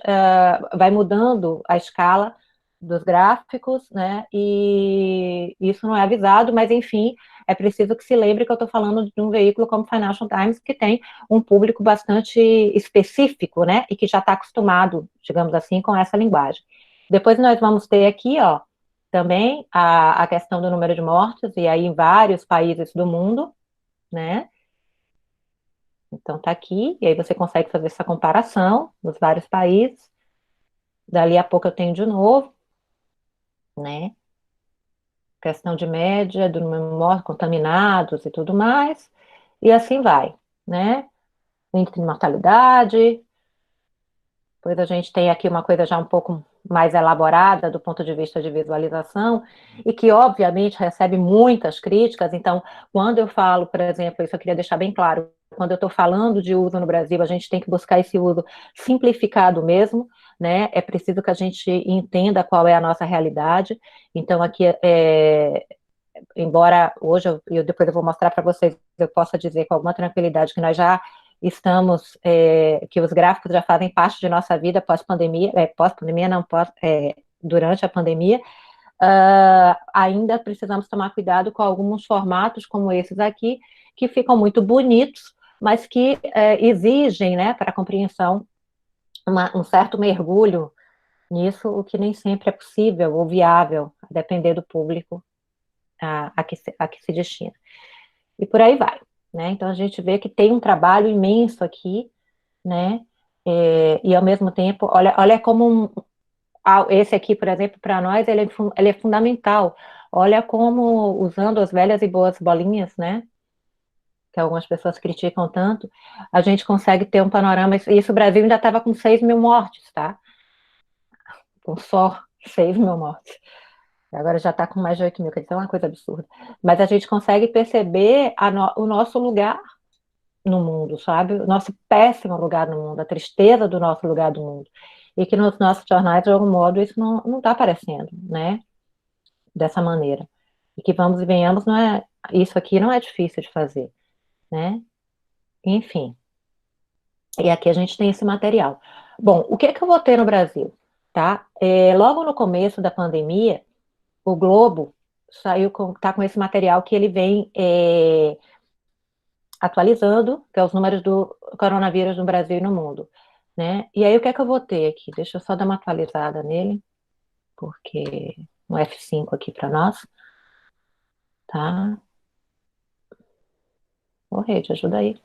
B: vai mudando a escala dos gráficos, né? E isso não é avisado, mas enfim, é preciso que se lembre que eu estou falando de um veículo como Financial Times, que tem um público bastante específico, né? E que já está acostumado, digamos assim, com essa linguagem. Depois nós vamos ter aqui, ó, também a questão do número de mortes, e aí em vários países do mundo, né? Então tá aqui, e aí você consegue fazer essa comparação nos vários países. Dali a pouco eu tenho de novo, né? Questão de média do número de mortos, contaminados e tudo mais, e assim vai, né? Índice de mortalidade. Depois a gente tem aqui uma coisa já um pouco mais elaborada do ponto de vista de visualização, e que obviamente recebe muitas críticas. Então, quando eu falo, por exemplo, isso eu queria deixar bem claro, quando eu estou falando de uso no Brasil, a gente tem que buscar esse uso simplificado mesmo, né? É preciso que a gente entenda qual é a nossa realidade. Então, aqui, embora hoje, depois eu vou mostrar para vocês, eu possa dizer com alguma tranquilidade que nós já estamos, que os gráficos já fazem parte de nossa vida pós-pandemia, pós-pandemia não, durante a pandemia, ainda precisamos tomar cuidado com alguns formatos como esses aqui, que ficam muito bonitos, mas que exigem, né, para a compreensão, um certo mergulho nisso, o que nem sempre é possível ou viável, a depender do público a que se destina. E por aí vai, né? Então a gente vê que tem um trabalho imenso aqui, né? E ao mesmo tempo, olha como esse aqui, por exemplo, para nós, ele é fundamental. Olha como, usando as velhas e boas bolinhas, né? Que algumas pessoas criticam tanto, a gente consegue ter um panorama. Isso o Brasil ainda estava com 6 mil mortes, tá? Com só 6 mil mortes. Agora já está com mais de 8 mil, quer dizer, é uma coisa absurda. Mas a gente consegue perceber o nosso lugar no mundo, sabe? O nosso péssimo lugar no mundo, a tristeza do nosso lugar do mundo. E que nos nossos jornais, de algum modo, isso não está aparecendo, né? Dessa maneira. E que vamos e venhamos, isso aqui não é difícil de fazer, né? Enfim. E aqui a gente tem esse material. Bom, o que é que eu vou ter no Brasil, tá? Logo no começo da pandemia, o Globo tá com esse material que ele vem atualizando, que é os números do coronavírus no Brasil e no mundo, né? E aí o que é que eu vou ter aqui? Deixa eu só dar uma atualizada nele, porque um F5 aqui para nós, tá? Ô, Rede, ajuda aí.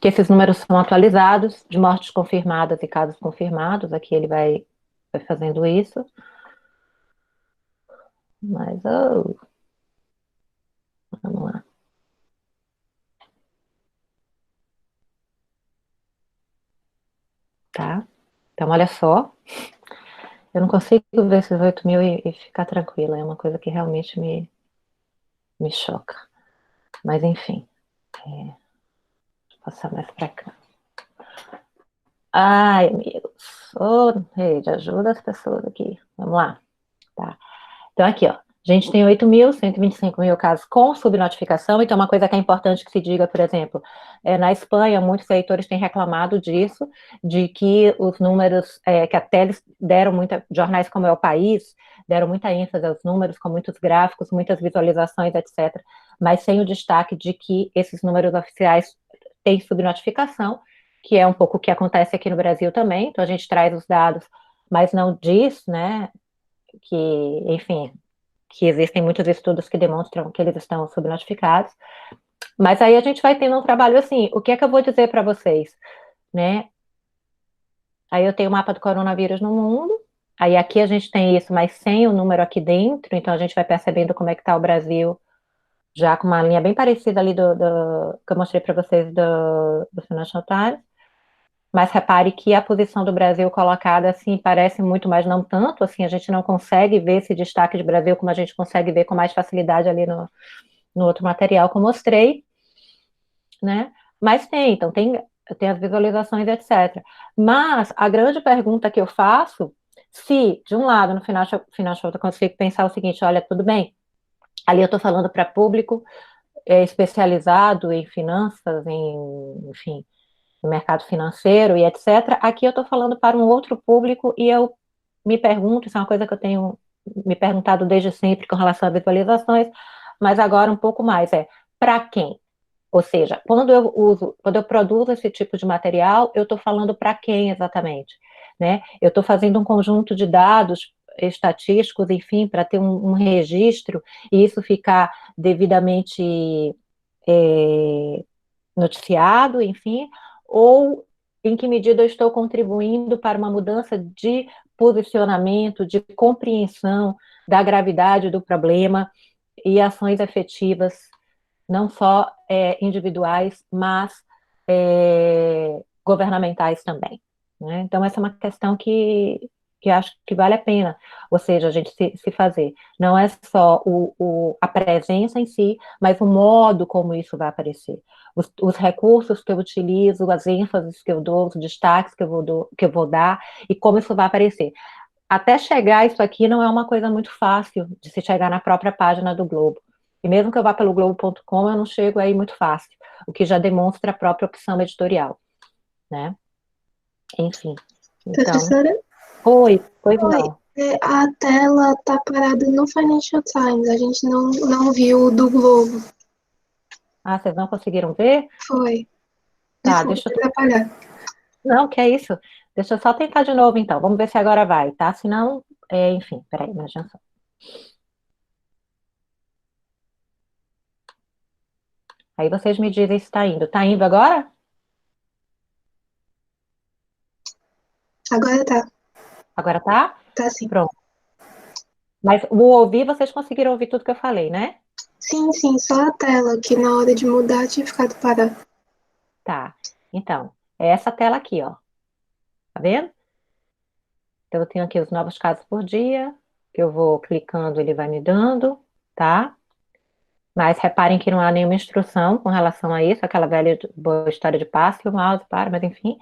B: Que esses números são atualizados de mortes confirmadas e casos confirmados, aqui ele vai fazendo isso. Mas, vamos lá. Tá? Então, olha só. Eu não consigo ver esses 8 mil e ficar tranquila. É uma coisa que realmente me choca. Mas, enfim. Deixa eu passar mais para cá. Ai, amigos. Ô, rede, ajuda as pessoas aqui. Vamos lá. Tá. Então, aqui, ó. A gente tem 8.125 mil casos com subnotificação. Então, uma coisa que é importante que se diga, por exemplo, na Espanha, muitos eleitores têm reclamado disso, de que os números, que até eles deram muita, jornais como É o País, deram muita ênfase aos números, com muitos gráficos, muitas visualizações, etc., mas sem o destaque de que esses números oficiais têm subnotificação, que é um pouco o que acontece aqui no Brasil também. Então, a gente traz os dados, mas não diz, né, que, enfim, que existem muitos estudos que demonstram que eles estão subnotificados, mas aí a gente vai tendo um trabalho assim, o que é que eu vou dizer para vocês, né? Aí eu tenho o mapa do coronavírus no mundo, aí aqui a gente tem isso, mas sem o número aqui dentro, então a gente vai percebendo como é que está o Brasil, já com uma linha bem parecida ali que eu mostrei para vocês do Financial Times. Mas repare que a posição do Brasil colocada assim parece muito, mas não tanto, assim, a gente não consegue ver esse destaque de Brasil como a gente consegue ver com mais facilidade ali no outro material que eu mostrei, né? Mas então, tem as visualizações, etc. Mas a grande pergunta que eu faço, se, de um lado, no final eu consigo pensar o seguinte, olha, tudo bem, ali eu estou falando para público especializado em finanças, enfim, no mercado financeiro e etc. Aqui eu estou falando para um outro público e eu me pergunto, isso é uma coisa que eu tenho me perguntado desde sempre com relação a visualizações, mas agora um pouco mais, para quem? Ou seja, quando eu produzo esse tipo de material, eu estou falando para quem exatamente, né? Eu estou fazendo um conjunto de dados estatísticos, enfim, para ter um registro e isso ficar devidamente noticiado, enfim, ou em que medida eu estou contribuindo para uma mudança de posicionamento, de compreensão da gravidade do problema e ações efetivas, não só individuais, mas governamentais também, né? Então, essa é uma questão que acho que vale a pena, ou seja, a gente se fazer. Não é só a presença em si, mas o modo como isso vai aparecer. Os recursos que eu utilizo, as ênfases que eu dou, os destaques que eu vou dar e como isso vai aparecer. Até chegar isso aqui não é uma coisa muito fácil de se chegar na própria página do Globo. E mesmo que eu vá pelo Globo.com, eu não chego aí muito fácil, o que já demonstra a própria opção editorial, né? Enfim. Então,
D: Professora?
B: pois
D: Oi.
B: não.
D: A tela tá parada no Financial Times, a gente não viu o do Globo.
B: Ah, vocês não conseguiram ver?
D: Foi.
B: Tá,
D: Desculpa
B: deixa eu...
D: atrapalhar.
B: Não, que é isso? Deixa eu só tentar de novo, então. Vamos ver se agora vai, tá? Senão, enfim, peraí, imagina só. Aí vocês me dizem se está indo. Tá indo agora?
D: Agora tá.
B: Agora tá?
D: Tá sim.
B: Pronto. Mas o ouvir, vocês conseguiram ouvir tudo que eu falei, né?
D: Sim, só a tela, que na hora de mudar tinha ficado parada.
B: Tá. Então, é essa tela aqui, ó. Tá vendo? Então, eu tenho aqui os novos casos por dia, que eu vou clicando, ele vai me dando, tá? Mas reparem que não há nenhuma instrução com relação a isso, aquela velha boa história de passe o mouse para, mas enfim,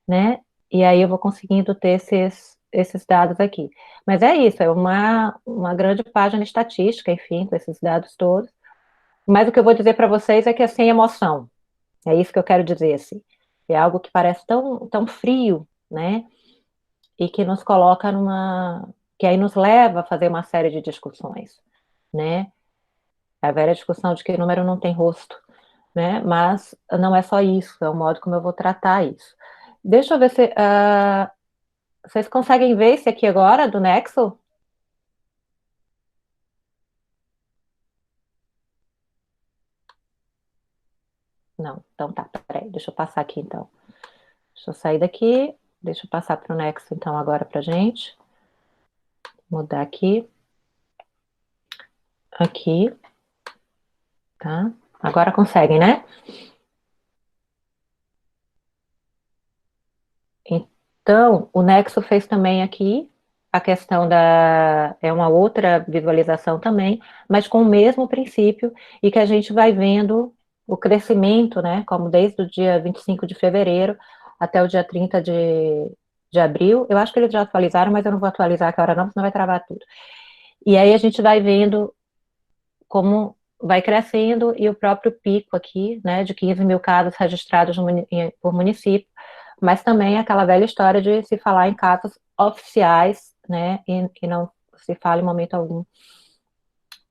B: né? E aí eu vou conseguindo ter esses dados aqui. Mas é isso, é uma grande página estatística, enfim, com esses dados todos. Mas o que eu vou dizer para vocês é que é sem emoção. É isso que eu quero dizer, assim. É algo que parece tão, tão frio, né? E que nos coloca que aí nos leva a fazer uma série de discussões, né? A velha discussão de que o número não tem rosto, né? Mas não é só isso, é o modo como eu vou tratar isso. Deixa eu ver se vocês conseguem ver esse aqui agora, do Nexo? Não, então tá, peraí, deixa eu passar aqui então. Deixa eu sair daqui, deixa eu passar para o Nexo então agora pra gente. Mudar aqui. Aqui. Tá? Agora conseguem, né? Então, o Nexo fez também aqui, a questão é uma outra visualização também, mas com o mesmo princípio, e que a gente vai vendo o crescimento, né, como desde o dia 25 de fevereiro até o dia 30 de abril. Eu acho que eles já atualizaram, mas eu não vou atualizar aquela hora não, senão vai travar tudo. E aí a gente vai vendo como vai crescendo, e o próprio pico aqui, né, de 15 mil casos registrados por município, mas também aquela velha história de se falar em casos oficiais, né, e não se fala em momento algum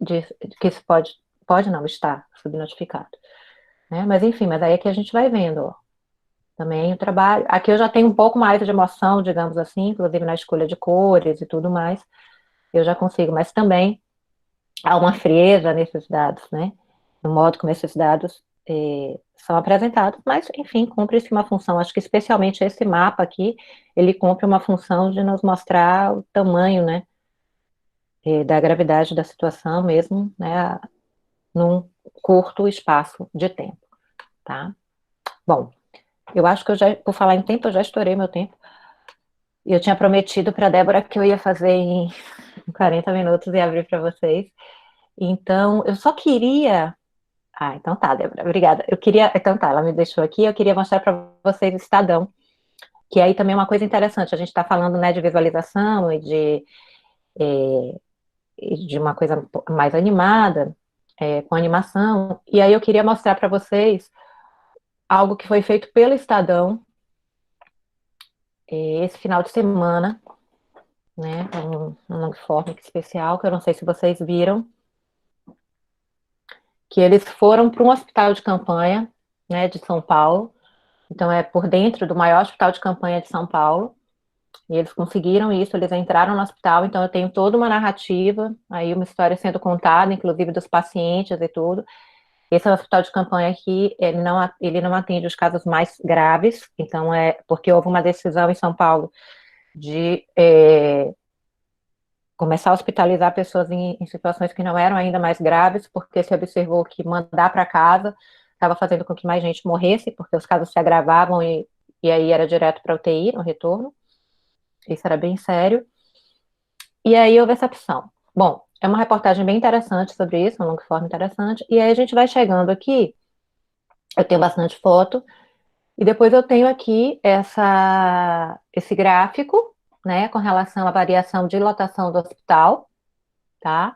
B: de que isso pode não estar subnotificado, né, mas enfim, mas aí é que a gente vai vendo, ó, também o trabalho, aqui eu já tenho um pouco mais de emoção, digamos assim, inclusive na escolha de cores e tudo mais, eu já consigo, mas também há uma frieza nesses dados, né? No modo como esses dados são apresentados, mas, enfim, cumpre-se uma função. Acho que especialmente esse mapa aqui, ele cumpre uma função de nos mostrar o tamanho, né, da gravidade da situação mesmo, né, num curto espaço de tempo, tá? Bom, eu acho que por falar em tempo, eu já estourei meu tempo. Eu tinha prometido para a Débora que eu ia fazer em 40 minutos e abrir para vocês. Então, eu só queria. Ah, então tá, Débora, obrigada. Eu queria. Então tá, ela me deixou aqui, eu queria mostrar para vocês o Estadão, que aí também é uma coisa interessante. A gente está falando, né, de visualização e de uma coisa mais animada, com animação. E aí eu queria mostrar para vocês algo que foi feito pelo Estadão esse final de semana, né? Um long form especial, que eu não sei se vocês viram, que eles foram para um hospital de campanha, né, de São Paulo. Então, é por dentro do maior hospital de campanha de São Paulo, e eles conseguiram isso, eles entraram no hospital, então eu tenho toda uma narrativa, aí uma história sendo contada, inclusive dos pacientes e tudo. Esse hospital de campanha aqui, ele não atende os casos mais graves, então porque houve uma decisão em São Paulo de começar a hospitalizar pessoas em situações que não eram ainda mais graves, porque se observou que mandar para casa estava fazendo com que mais gente morresse, porque os casos se agravavam e aí era direto para UTI no retorno. Isso era bem sério. E aí houve essa opção. Bom, é uma reportagem bem interessante sobre isso, um long form interessante. E aí a gente vai chegando aqui, eu tenho bastante foto, e depois eu tenho aqui esse gráfico, né, com relação à variação de lotação do hospital, tá?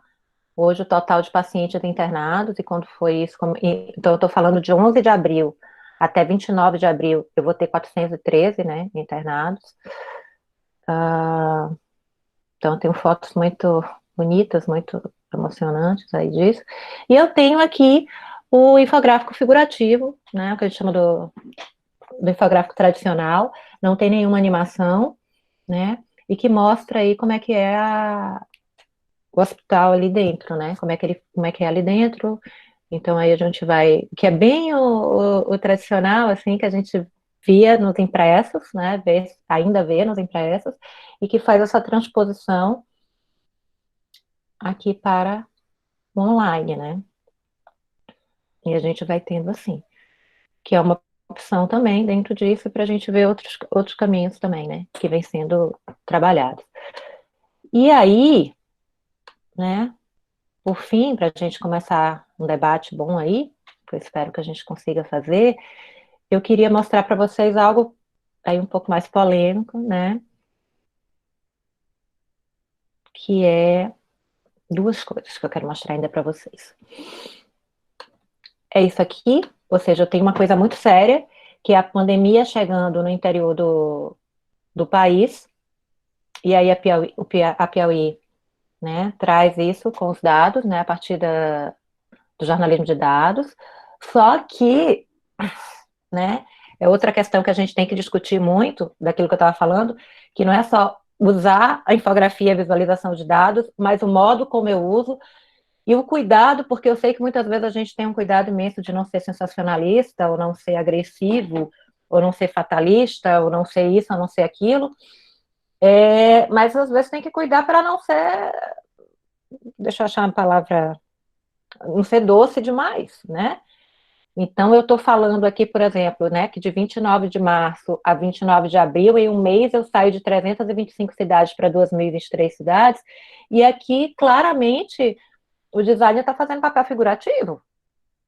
B: Hoje o total de pacientes internados, e quando foi isso, então eu estou falando de 11 de abril até 29 de abril, eu vou ter 413, né, internados. Então eu tenho fotos muito bonitas, muito emocionantes aí disso. E eu tenho aqui o infográfico figurativo, né, o que a gente chama do infográfico tradicional, não tem nenhuma animação, né, e que mostra aí como é que é o hospital ali dentro, né? Como é que é ali dentro. Então aí a gente vai, que é bem o tradicional, assim, que a gente via nos impressos, né? Ainda vê nos impressos, e que faz essa transposição aqui para o online, né? E a gente vai tendo assim, que é uma opção também dentro disso para a gente ver outros caminhos também, né? Que vem sendo trabalhados. E aí, né? Por fim, para a gente começar um debate bom aí, que eu espero que a gente consiga fazer, eu queria mostrar para vocês algo aí um pouco mais polêmico, né? Que é duas coisas que eu quero mostrar ainda para vocês. É isso aqui, ou seja, eu tenho uma coisa muito séria, que é a pandemia chegando no interior do país, e aí a Piauí, né, traz isso com os dados, né, a partir do jornalismo de dados, só que, né, é outra questão que a gente tem que discutir muito, daquilo que eu estava falando, que não é só usar a infografia e a visualização de dados, mas o modo como eu uso e o cuidado, porque eu sei que muitas vezes a gente tem um cuidado imenso de não ser sensacionalista, ou não ser agressivo, ou não ser fatalista, ou não ser isso, ou não ser aquilo, mas às vezes tem que cuidar para não ser, deixa eu achar uma palavra, não ser doce demais, né? Então, eu estou falando aqui, por exemplo, né, que de 29 de março a 29 de abril, em um mês, eu saio de 325 cidades para 2.023 cidades, e aqui, claramente, o designer está fazendo papel figurativo,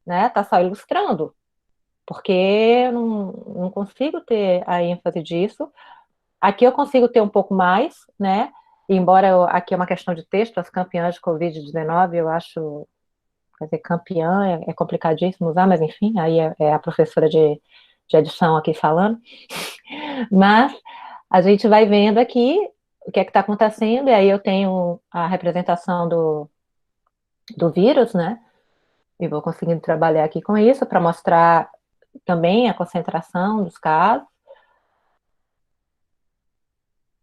B: né, está só ilustrando, porque eu não consigo ter a ênfase disso. Aqui eu consigo ter um pouco mais, né, embora aqui é uma questão de texto, as campeãs de Covid-19, eu acho. Quer dizer, campeã é complicadíssimo usar, mas enfim, aí é a professora de edição aqui falando. Mas a gente vai vendo aqui o que é que está acontecendo, e aí eu tenho a representação do vírus, né? E vou conseguindo trabalhar aqui com isso para mostrar também a concentração dos casos.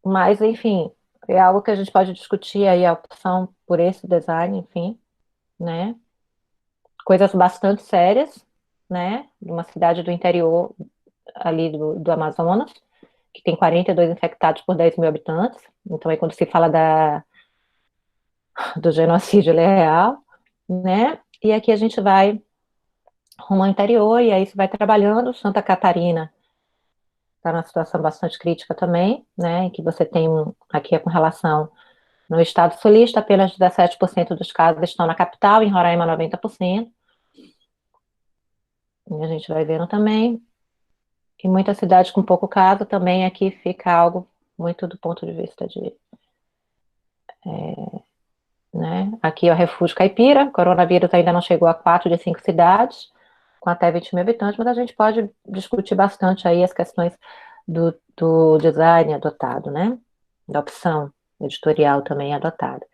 B: Mas, enfim, é algo que a gente pode discutir aí, a opção por esse design, enfim, né? Coisas bastante sérias, né? De uma cidade do interior ali do Amazonas, que tem 42 infectados por 10 mil habitantes. Então, aí quando se fala do genocídio, ele é real, né? E aqui a gente vai rumo ao interior, e aí se vai trabalhando. Santa Catarina está numa situação bastante crítica também, né? Em que você tem, aqui é com relação, no estado sulista, apenas 17% dos casos estão na capital, em Roraima 90%. E a gente vai vendo também. Em muitas cidades com pouco caso, também aqui fica algo muito do ponto de vista de, né? Aqui é o Refúgio Caipira, o coronavírus ainda não chegou a 4 de 5 cidades, com até 20 mil habitantes, mas a gente pode discutir bastante aí as questões do design adotado, né? Da opção editorial também adotada.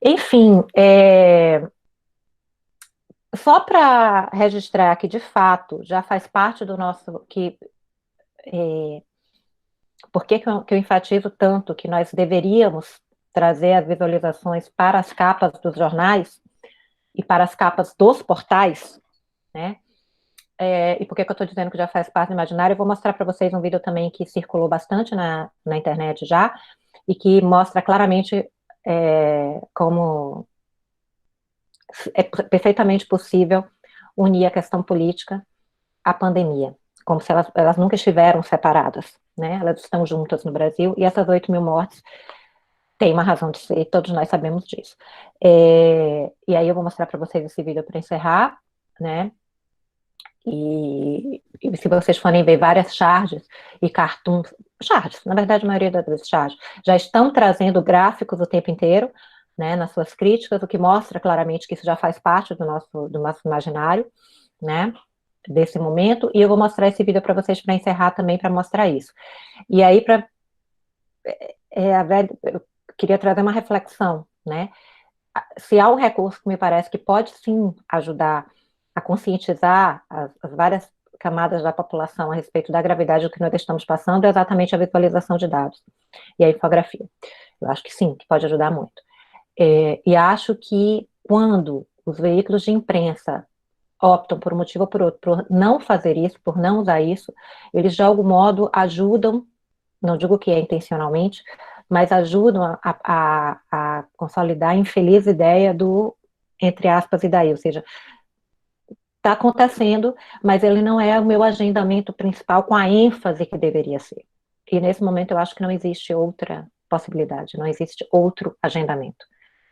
B: Enfim, só para registrar que, de fato, já faz parte do nosso... Por que eu enfatizo tanto que nós deveríamos trazer as visualizações para as capas dos jornais e para as capas dos portais, né? E por que eu estou dizendo que já faz parte do imaginário? Eu vou mostrar para vocês um vídeo também que circulou bastante na internet já, e que mostra claramente como é perfeitamente possível unir a questão política à pandemia, como se elas nunca estiveram separadas, né? Elas estão juntas no Brasil, e essas 8 mil mortes têm uma razão de ser, todos nós sabemos disso. E aí eu vou mostrar para vocês esse vídeo para encerrar, né? E se vocês forem ver várias charges e cartoons, charges, na verdade a maioria das charges, já estão trazendo gráficos o tempo inteiro, né, nas suas críticas, o que mostra claramente que isso já faz parte do nosso imaginário, né, desse momento. E eu vou mostrar esse vídeo para vocês para encerrar também, para mostrar isso. E aí, eu queria trazer uma reflexão, né? Se há um recurso que me parece que pode sim ajudar a conscientizar as várias camadas da população a respeito da gravidade do que nós estamos passando, é exatamente a visualização de dados e a infografia. Eu acho que sim, que pode ajudar muito. E acho que quando os veículos de imprensa optam por um motivo ou por outro, por não fazer isso, por não usar isso, eles de algum modo ajudam, não digo que é intencionalmente, mas ajudam a consolidar a infeliz ideia do, entre aspas, e daí, ou seja, está acontecendo, mas ele não é o meu agendamento principal com a ênfase que deveria ser. E nesse momento eu acho que não existe outra possibilidade, não existe outro agendamento,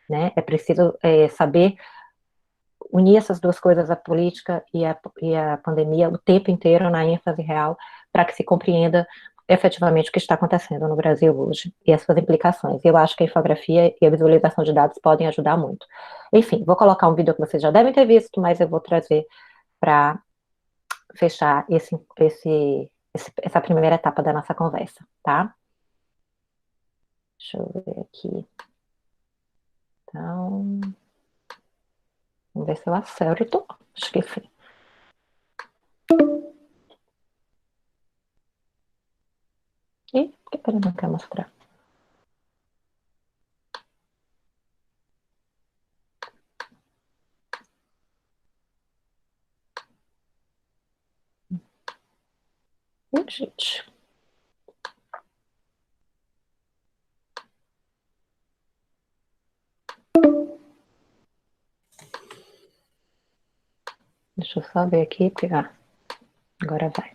B: né? É preciso saber unir essas duas coisas, a política e a pandemia, o tempo inteiro na ênfase real, para que se compreenda efetivamente o que está acontecendo no Brasil hoje e as suas implicações. Eu acho que a infografia e a visualização de dados podem ajudar muito. Enfim, vou colocar um vídeo que vocês já devem ter visto, mas eu vou trazer para fechar essa primeira etapa da nossa conversa, tá? Deixa eu ver aqui. Então, vamos ver se eu acerto. Esqueci. Ih, por que ele não quer mostrar? Gente. Deixa Deixa eu só ver aqui, pegar. Agora vai.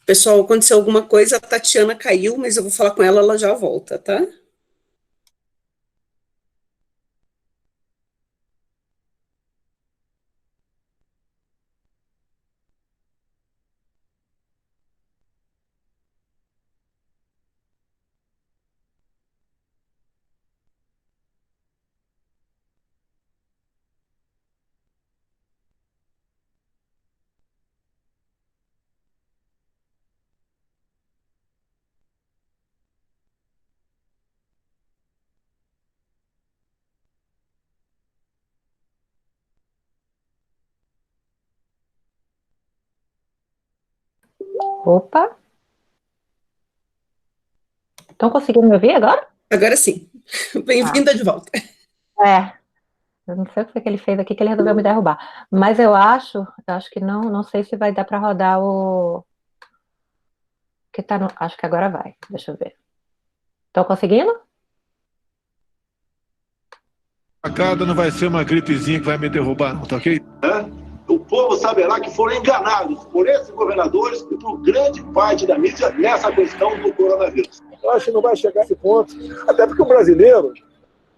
A: Pessoal, aconteceu alguma coisa, a Tatiana caiu, mas eu vou falar com ela, ela já volta, tá?
B: Opa! Estão conseguindo me ouvir agora?
A: Agora sim. Bem-vinda de volta.
B: É, eu não sei o que foi que ele fez aqui, que ele resolveu me derrubar. Mas eu acho que não sei se vai dar para rodar o que tá no, acho que agora vai. Deixa eu ver. Estão conseguindo?
E: A cada não vai ser uma gripezinha que vai me derrubar, não, tá ok?
F: O povo saberá que foram enganados por esses governadores e por grande parte da mídia nessa questão do coronavírus.
G: Eu acho que não vai chegar a esse ponto. Até porque o brasileiro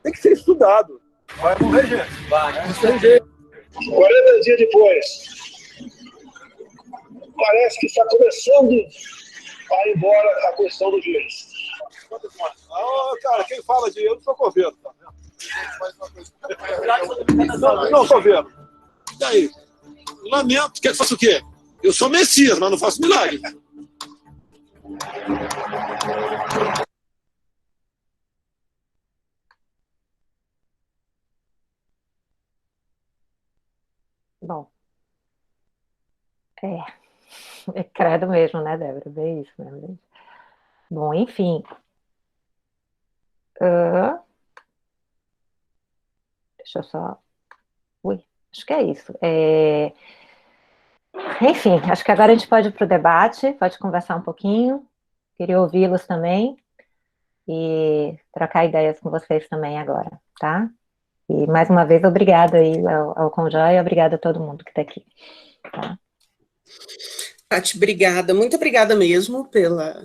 G: tem que ser estudado. Vai morrer, gente. Vai. Não tem jeito.
F: 40 dias depois, parece que está começando a ir embora a questão do vírus.
G: Cara, quem fala de eu não sou governo. Tá? Não sou governo.
E: E daí? Lamento. Quer que faça o quê? Eu sou Messias, mas não faço milagre.
B: Bom. É credo mesmo, né, Débora? Bem isso mesmo, gente. Bom, enfim. Deixa eu só. Ui, acho que é isso. Enfim, acho que agora a gente pode ir para o debate, pode conversar um pouquinho. Queria ouvi-los também e trocar ideias com vocês também agora, tá? E mais uma vez, obrigada aí ao Conjoy e obrigada a todo mundo que está aqui. Tá?
A: Tati, obrigada, muito obrigada mesmo pela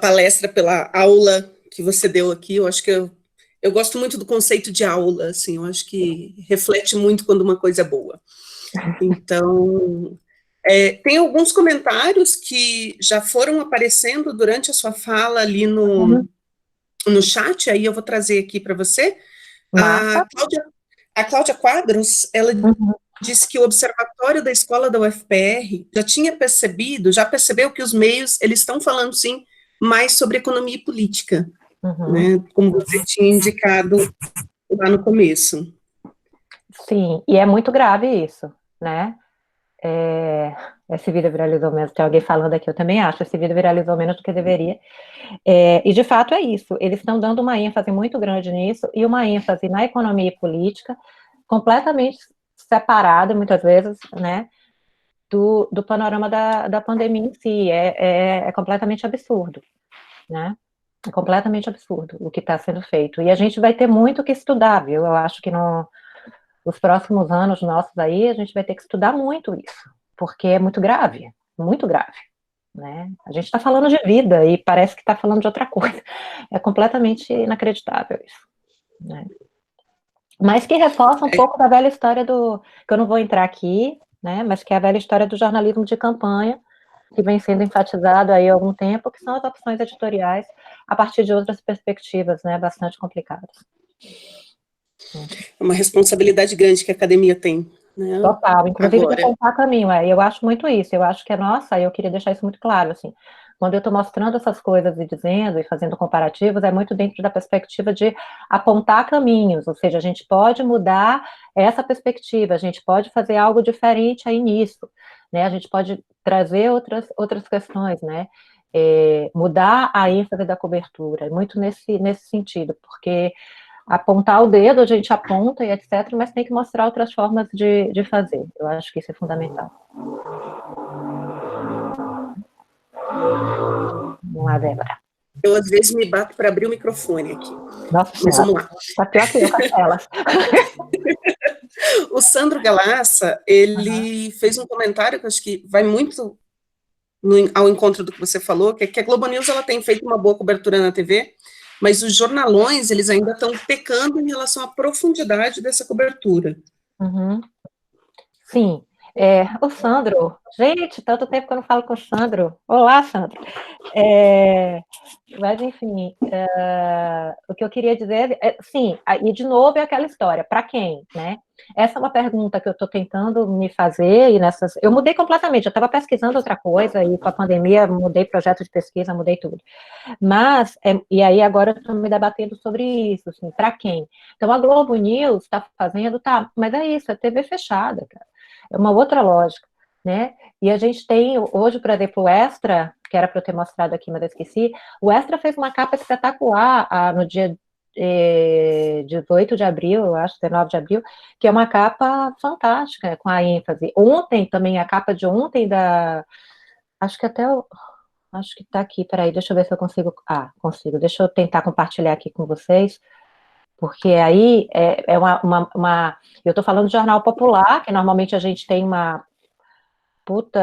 A: palestra, pela aula que você deu aqui. Eu acho que eu gosto muito do conceito de aula, assim, eu acho que reflete muito quando uma coisa é boa. Então, tem alguns comentários que já foram aparecendo durante a sua fala ali no chat, aí eu vou trazer aqui para você. A Cláudia Quadros, ela disse que o observatório da escola da UFPR já percebeu que os meios, eles estão falando, sim, mais sobre economia e política, né, como você tinha indicado lá no começo.
B: Sim, e é muito grave isso, né? Esse vídeo viralizou menos, tem alguém falando aqui, eu também acho, esse vídeo viralizou menos do que deveria. E de fato é isso, eles estão dando uma ênfase muito grande nisso, e uma ênfase na economia e política, completamente separada, muitas vezes, né, do panorama da pandemia em si, é completamente absurdo, né, é completamente absurdo o que está sendo feito, e a gente vai ter muito que estudar, viu, eu acho que nos próximos anos nossos aí, a gente vai ter que estudar muito isso, porque é muito grave, né? A gente está falando de vida e parece que está falando de outra coisa. É completamente inacreditável isso, né? Mas que reforça um pouco da velha história que eu não vou entrar aqui, né? Mas que é a velha história do jornalismo de campanha, que vem sendo enfatizado aí há algum tempo, que são as opções editoriais a partir de outras perspectivas, né? Bastante complicadas.
A: É uma responsabilidade grande que a academia tem, né?
B: Total, inclusive
A: Agora.
B: de apontar caminho, eu acho muito isso, eu acho que eu queria deixar isso muito claro, assim, quando eu estou mostrando essas coisas e dizendo, e fazendo comparativos, é muito dentro da perspectiva de apontar caminhos, ou seja, a gente pode mudar essa perspectiva, a gente pode fazer algo diferente aí nisso, né, a gente pode trazer outras questões, né, mudar a ênfase da cobertura, muito nesse sentido, porque apontar o dedo, a gente aponta e etc., mas tem que mostrar outras formas de fazer. Eu acho que isso é fundamental. Vamos lá, Débora.
A: Eu, às vezes, me bato para abrir o microfone aqui.
B: Nossa
A: Mas
B: Senhora,
A: vamos lá.
B: tá pior que eu com as telas.
A: O Sandro Galassa, ele fez um comentário que eu acho que vai muito ao encontro do que você falou, que é que a Globo News ela tem feito uma boa cobertura na TV, mas os jornalões, eles ainda estão pecando em relação à profundidade dessa cobertura.
B: Uhum. Sim. O Sandro, gente, tanto tempo que eu não falo com o Sandro. Olá, Sandro. Mas, enfim, o que eu queria dizer sim, e de novo é aquela história, para quem, né? Essa é uma pergunta que eu estou tentando me fazer, e eu mudei completamente, eu estava pesquisando outra coisa, e com a pandemia mudei projeto de pesquisa, mudei tudo. Mas, e aí agora eu estou me debatendo sobre isso, assim, para quem? Então, a Globo News está fazendo, tá, mas é isso, é TV fechada, cara. É uma outra lógica, né? E a gente tem, hoje, por exemplo, o Extra, que era para eu ter mostrado aqui, mas eu esqueci, o Extra fez uma capa espetacular no dia 18 de abril, eu acho, 19 de abril, que é uma capa fantástica, com a ênfase. Ontem, também, a capa de ontem acho que acho que tá aqui, peraí, deixa eu ver se eu consigo, consigo, deixa eu tentar compartilhar aqui com vocês, porque aí eu estou falando de jornal popular, que normalmente a gente tem um puto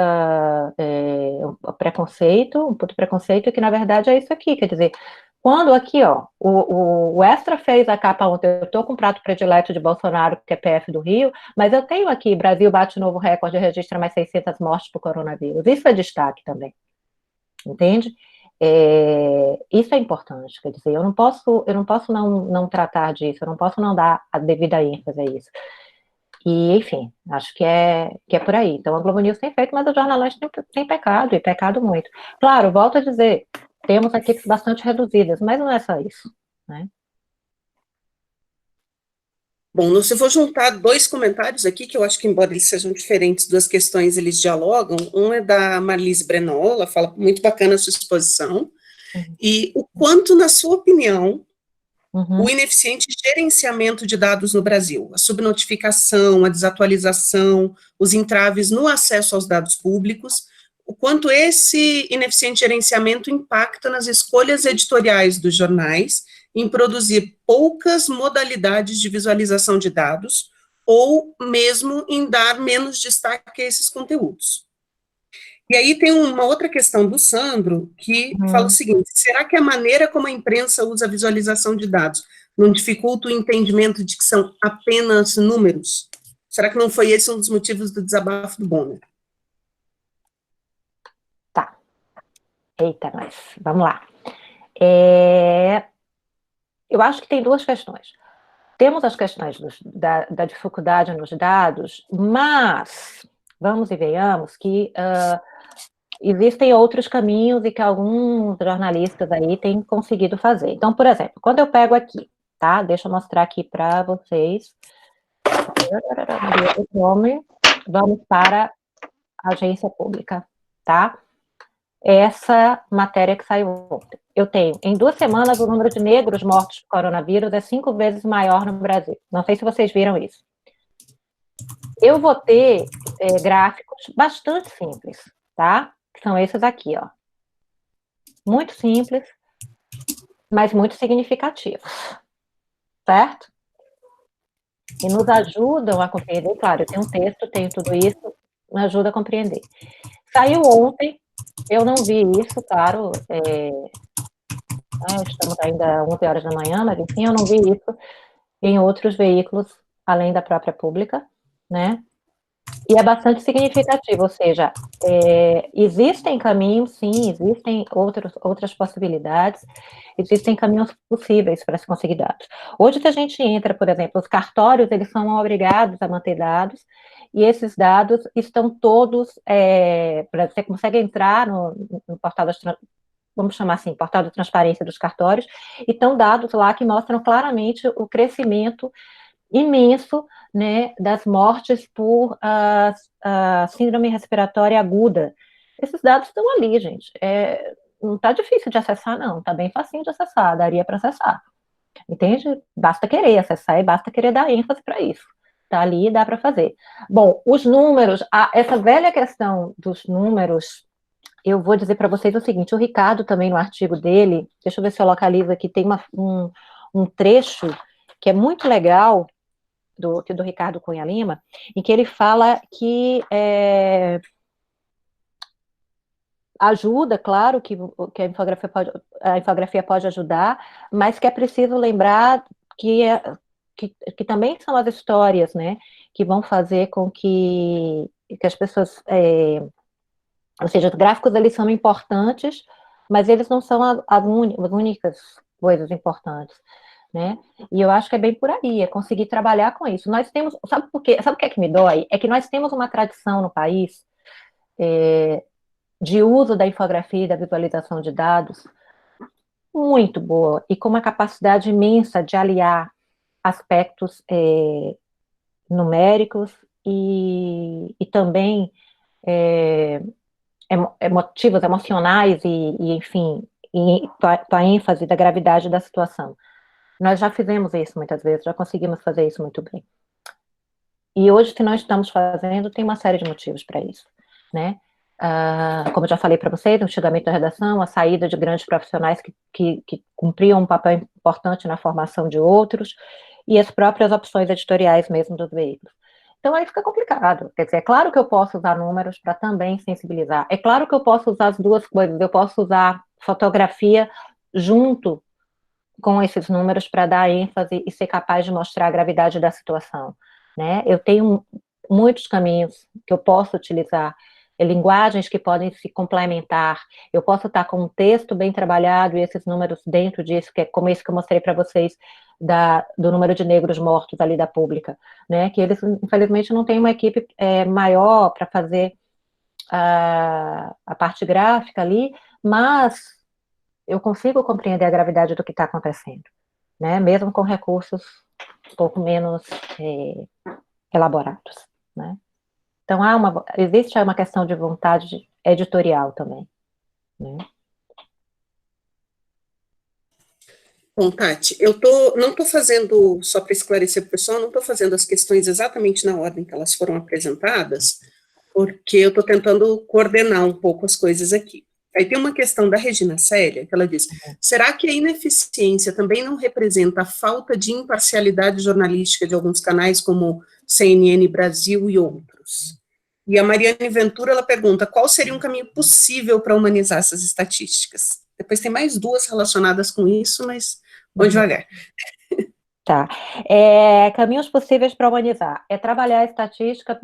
B: preconceito, que na verdade é isso aqui, quer dizer, quando aqui, ó, o Extra fez a capa ontem, eu estou com o prato predileto de Bolsonaro, que é PF do Rio, mas eu tenho aqui, Brasil bate novo recorde e registra mais 600 mortes por coronavírus, isso é destaque também, entende? Isso é importante, quer dizer, eu não posso não tratar disso, eu não posso não dar a devida ênfase a isso. E, enfim, acho que é por aí. Então, a Globo News tem feito, mas os jornalistas têm pecado, e pecado muito. Claro, volto a dizer, temos equipes bastante reduzidas, mas não é só isso, né?
A: Bom, se eu for juntar dois comentários aqui, que eu acho que, embora eles sejam diferentes, duas questões eles dialogam. Um é da Marlise Brenol, ela fala muito bacana a sua exposição, e o quanto, na sua opinião, o ineficiente gerenciamento de dados no Brasil, a subnotificação, a desatualização, os entraves no acesso aos dados públicos, o quanto esse ineficiente gerenciamento impacta nas escolhas editoriais dos jornais em produzir poucas modalidades de visualização de dados, ou mesmo em dar menos destaque a esses conteúdos. E aí tem uma outra questão do Sandro, que fala o seguinte: será que a maneira como a imprensa usa a visualização de dados não dificulta o entendimento de que são apenas números? Será que não foi esse um dos motivos do desabafo do Bonner?
B: Tá. Eita, mas vamos lá. Eu acho que tem duas questões. Temos as questões da dificuldade nos dados, mas vamos e venhamos que existem outros caminhos e que alguns jornalistas aí têm conseguido fazer. Então, por exemplo, quando eu pego aqui, tá? Deixa eu mostrar aqui para vocês. Vamos para a agência pública, tá? Essa matéria que saiu ontem. Eu tenho, em 2 semanas, o número de negros mortos por coronavírus é 5 vezes maior no Brasil. Não sei se vocês viram isso. Eu vou ter gráficos bastante simples, tá? Que são esses aqui, ó. Muito simples, mas muito significativos, certo? E nos ajudam a compreender, claro, eu tenho um texto, tenho tudo isso, me ajuda a compreender. Saiu ontem, eu não vi isso, claro, estamos ainda 11 horas da manhã, mas enfim, eu não vi isso em outros veículos, além da própria pública, né? E é bastante significativo, ou seja, existem caminhos, sim, existem outras possibilidades, existem caminhos possíveis para se conseguir dados. Hoje que a gente entra, por exemplo, os cartórios, eles são obrigados a manter dados, e esses dados estão todos, você consegue entrar no portal vamos chamar assim, portal de transparência dos cartórios, e estão dados lá que mostram claramente o crescimento imenso, né, das mortes por síndrome respiratória aguda. Esses dados estão ali, gente. Não está difícil de acessar, não. Está bem facinho de acessar, daria para acessar. Entende? Basta querer acessar e basta querer dar ênfase para isso. Está ali e dá para fazer. Bom, os números, essa velha questão dos números eu vou dizer para vocês o seguinte, o Ricardo também, no artigo dele, deixa eu ver se eu localizo aqui, tem um trecho que é muito legal, do Ricardo Cunha Lima, em que ele fala que ajuda, claro, que a infografia pode ajudar, mas que é preciso lembrar que também são as histórias, né, que vão fazer com que as pessoas, ou seja, os gráficos, eles são importantes, mas eles não são as únicas coisas importantes, né? E eu acho que é bem por aí, é conseguir trabalhar com isso. Nós temos, sabe o que é que me dói? É que nós temos uma tradição no país de uso da infografia e da visualização de dados muito boa e com uma capacidade imensa de aliar aspectos numéricos e também motivos emocionais e enfim, com a ênfase da gravidade da situação. Nós já fizemos isso muitas vezes, já conseguimos fazer isso muito bem. E hoje, se nós estamos fazendo, tem uma série de motivos para isso, né? Como eu já falei para vocês, o enxugamento da redação, a saída de grandes profissionais que cumpriam um papel importante na formação de outros, e as próprias opções editoriais mesmo dos veículos. Então, aí fica complicado. Quer dizer, é claro que eu posso usar números para também sensibilizar. É claro que eu posso usar as duas coisas. Eu posso usar fotografia junto com esses números para dar ênfase e ser capaz de mostrar a gravidade da situação, né? Eu tenho muitos caminhos que eu posso utilizar, linguagens que podem se complementar. Eu posso estar com um texto bem trabalhado e esses números dentro disso, que é como esse que eu mostrei para vocês, do número de negros mortos ali da Pública, né? Que eles, infelizmente, não têm uma equipe maior para fazer a parte gráfica ali, mas eu consigo compreender a gravidade do que está acontecendo, né? Mesmo com recursos um pouco menos elaborados, né? Então, existe uma questão de vontade editorial também, né?
A: Bom, Tati, não estou fazendo, só para esclarecer para o pessoal, não estou fazendo as questões exatamente na ordem que elas foram apresentadas, porque eu estou tentando coordenar um pouco as coisas aqui. Aí tem uma questão da Regina Célia, que ela diz, será que a ineficiência também não representa a falta de imparcialidade jornalística de alguns canais, como CNN Brasil e outros? E a Mariane Ventura, ela pergunta, qual seria um caminho possível para humanizar essas estatísticas? Depois tem mais duas relacionadas com isso, mas vou devagar.
B: Tá. Caminhos possíveis para humanizar. É trabalhar a estatística,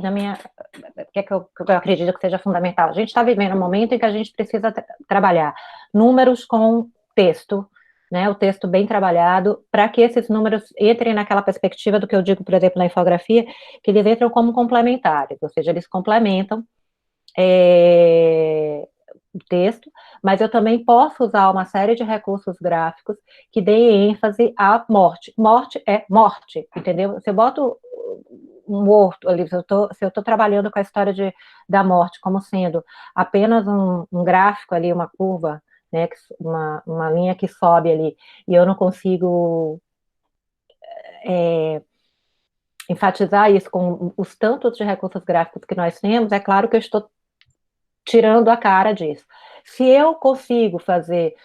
B: que eu acredito que seja fundamental. A gente está vivendo um momento em que a gente precisa trabalhar números com texto, né, o texto bem trabalhado, para que esses números entrem naquela perspectiva do que eu digo, por exemplo, na infografia, que eles entram como complementares, ou seja, eles complementam o texto, mas eu também posso usar uma série de recursos gráficos que deem ênfase à morte. Morte é morte, entendeu? Se eu boto um morto ali, se eu estou trabalhando com a história da morte como sendo apenas um gráfico ali, uma curva, né, uma linha que sobe ali, e eu não consigo enfatizar isso com os tantos de recursos gráficos que nós temos, é claro que eu estou tirando a cara disso. Se eu consigo fazer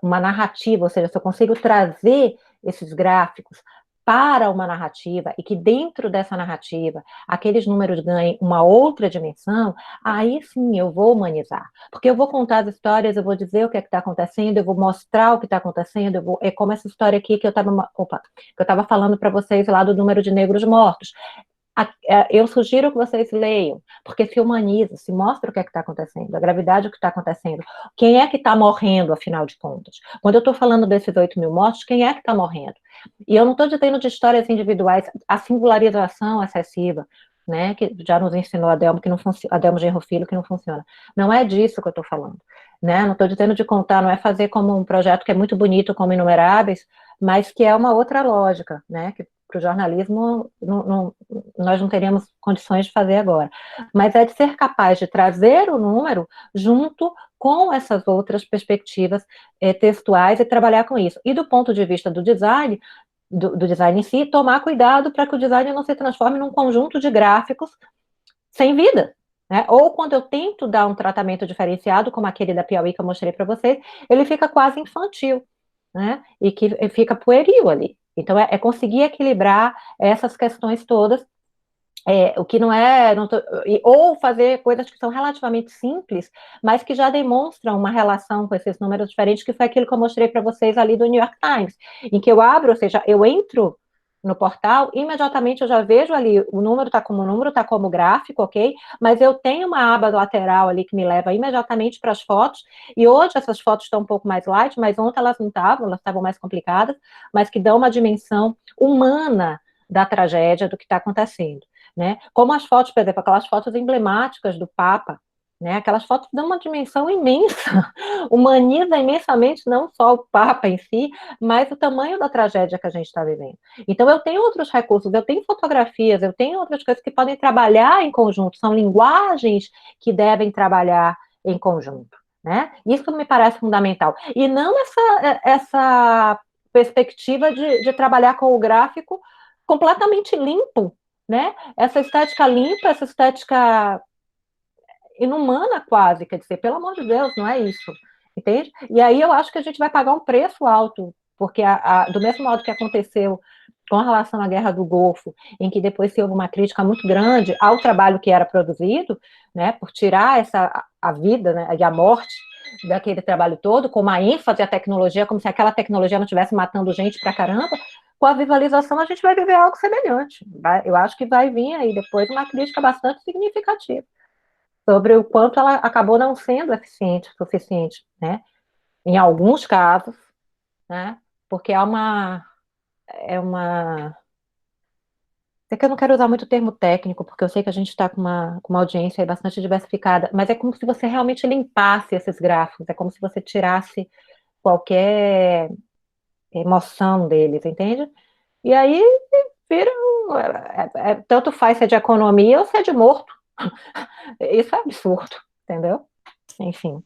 B: uma narrativa, ou seja, se eu consigo trazer esses gráficos para uma narrativa e que dentro dessa narrativa aqueles números ganhem uma outra dimensão, aí sim eu vou humanizar. Porque eu vou contar as histórias, eu vou dizer o que é que está acontecendo, eu vou mostrar o que está acontecendo, é como essa história aqui que eu estava falando para vocês lá do número de negros mortos. Eu sugiro que vocês leiam, porque se humaniza, se mostra o que é que está acontecendo, a gravidade do que está acontecendo, quem é que está morrendo, afinal de contas. Quando eu estou falando desses 8 mil mortos, quem é que está morrendo? E eu não estou dizendo de histórias individuais, a singularização excessiva, né, que já nos ensinou a Adelmo Genro Filho, que não funciona. Não é disso que eu estou falando, né, não estou dizendo de contar, não é fazer como um projeto que é muito bonito, como Inumeráveis, mas que é uma outra lógica, né, que para o jornalismo nós não teríamos condições de fazer agora. Mas é de ser capaz de trazer o número junto com essas outras perspectivas textuais e trabalhar com isso. E do ponto de vista do design, do design em si, tomar cuidado para que o design não se transforme num conjunto de gráficos sem vida, né? Ou quando eu tento dar um tratamento diferenciado, como aquele da Piauí que eu mostrei para vocês, ele fica quase infantil, né? E que fica pueril ali. Então, é conseguir equilibrar essas questões todas, o que não é... ou fazer coisas que são relativamente simples, mas que já demonstram uma relação com esses números diferentes, que foi aquilo que eu mostrei para vocês ali do New York Times, em que eu abro, ou seja, eu entro no portal, imediatamente eu já vejo ali, o número está como gráfico, ok? Mas eu tenho uma aba lateral ali que me leva imediatamente para as fotos, e hoje essas fotos estão um pouco mais light, mas ontem elas não estavam, elas estavam mais complicadas, mas que dão uma dimensão humana da tragédia, do que está acontecendo, né? Como as fotos, por exemplo, aquelas fotos emblemáticas do Papa, né? Aquelas fotos dão uma dimensão imensa, humaniza imensamente não só o Papa em si, mas o tamanho da tragédia que a gente está vivendo. Então, eu tenho outros recursos, eu tenho fotografias, eu tenho outras coisas que podem trabalhar em conjunto, são linguagens que devem trabalhar em conjunto, né? Isso me parece fundamental. E não essa perspectiva de trabalhar com o gráfico completamente limpo, né? Essa estética limpa, essa estética inumana quase, quer dizer, pelo amor de Deus, não é isso, entende? E aí eu acho que a gente vai pagar um preço alto, porque do mesmo modo que aconteceu com relação à Guerra do Golfo, em que depois se houve uma crítica muito grande ao trabalho que era produzido, né, por tirar a vida, né, e a morte daquele trabalho todo, com uma ênfase à tecnologia, como se aquela tecnologia não estivesse matando gente pra caramba. Com a visualização a gente vai viver algo semelhante. Eu acho que vai vir aí depois uma crítica bastante significativa sobre o quanto ela acabou não sendo eficiente o suficiente, né? Em alguns casos, né? Porque é uma... É que eu não quero usar muito termo técnico, porque eu sei que a gente está com uma audiência aí bastante diversificada, mas é como se você realmente limpasse esses gráficos, é como se você tirasse qualquer emoção deles, entende? E aí vira... tanto faz se é de economia ou se é de morto. Isso é absurdo, entendeu? Enfim.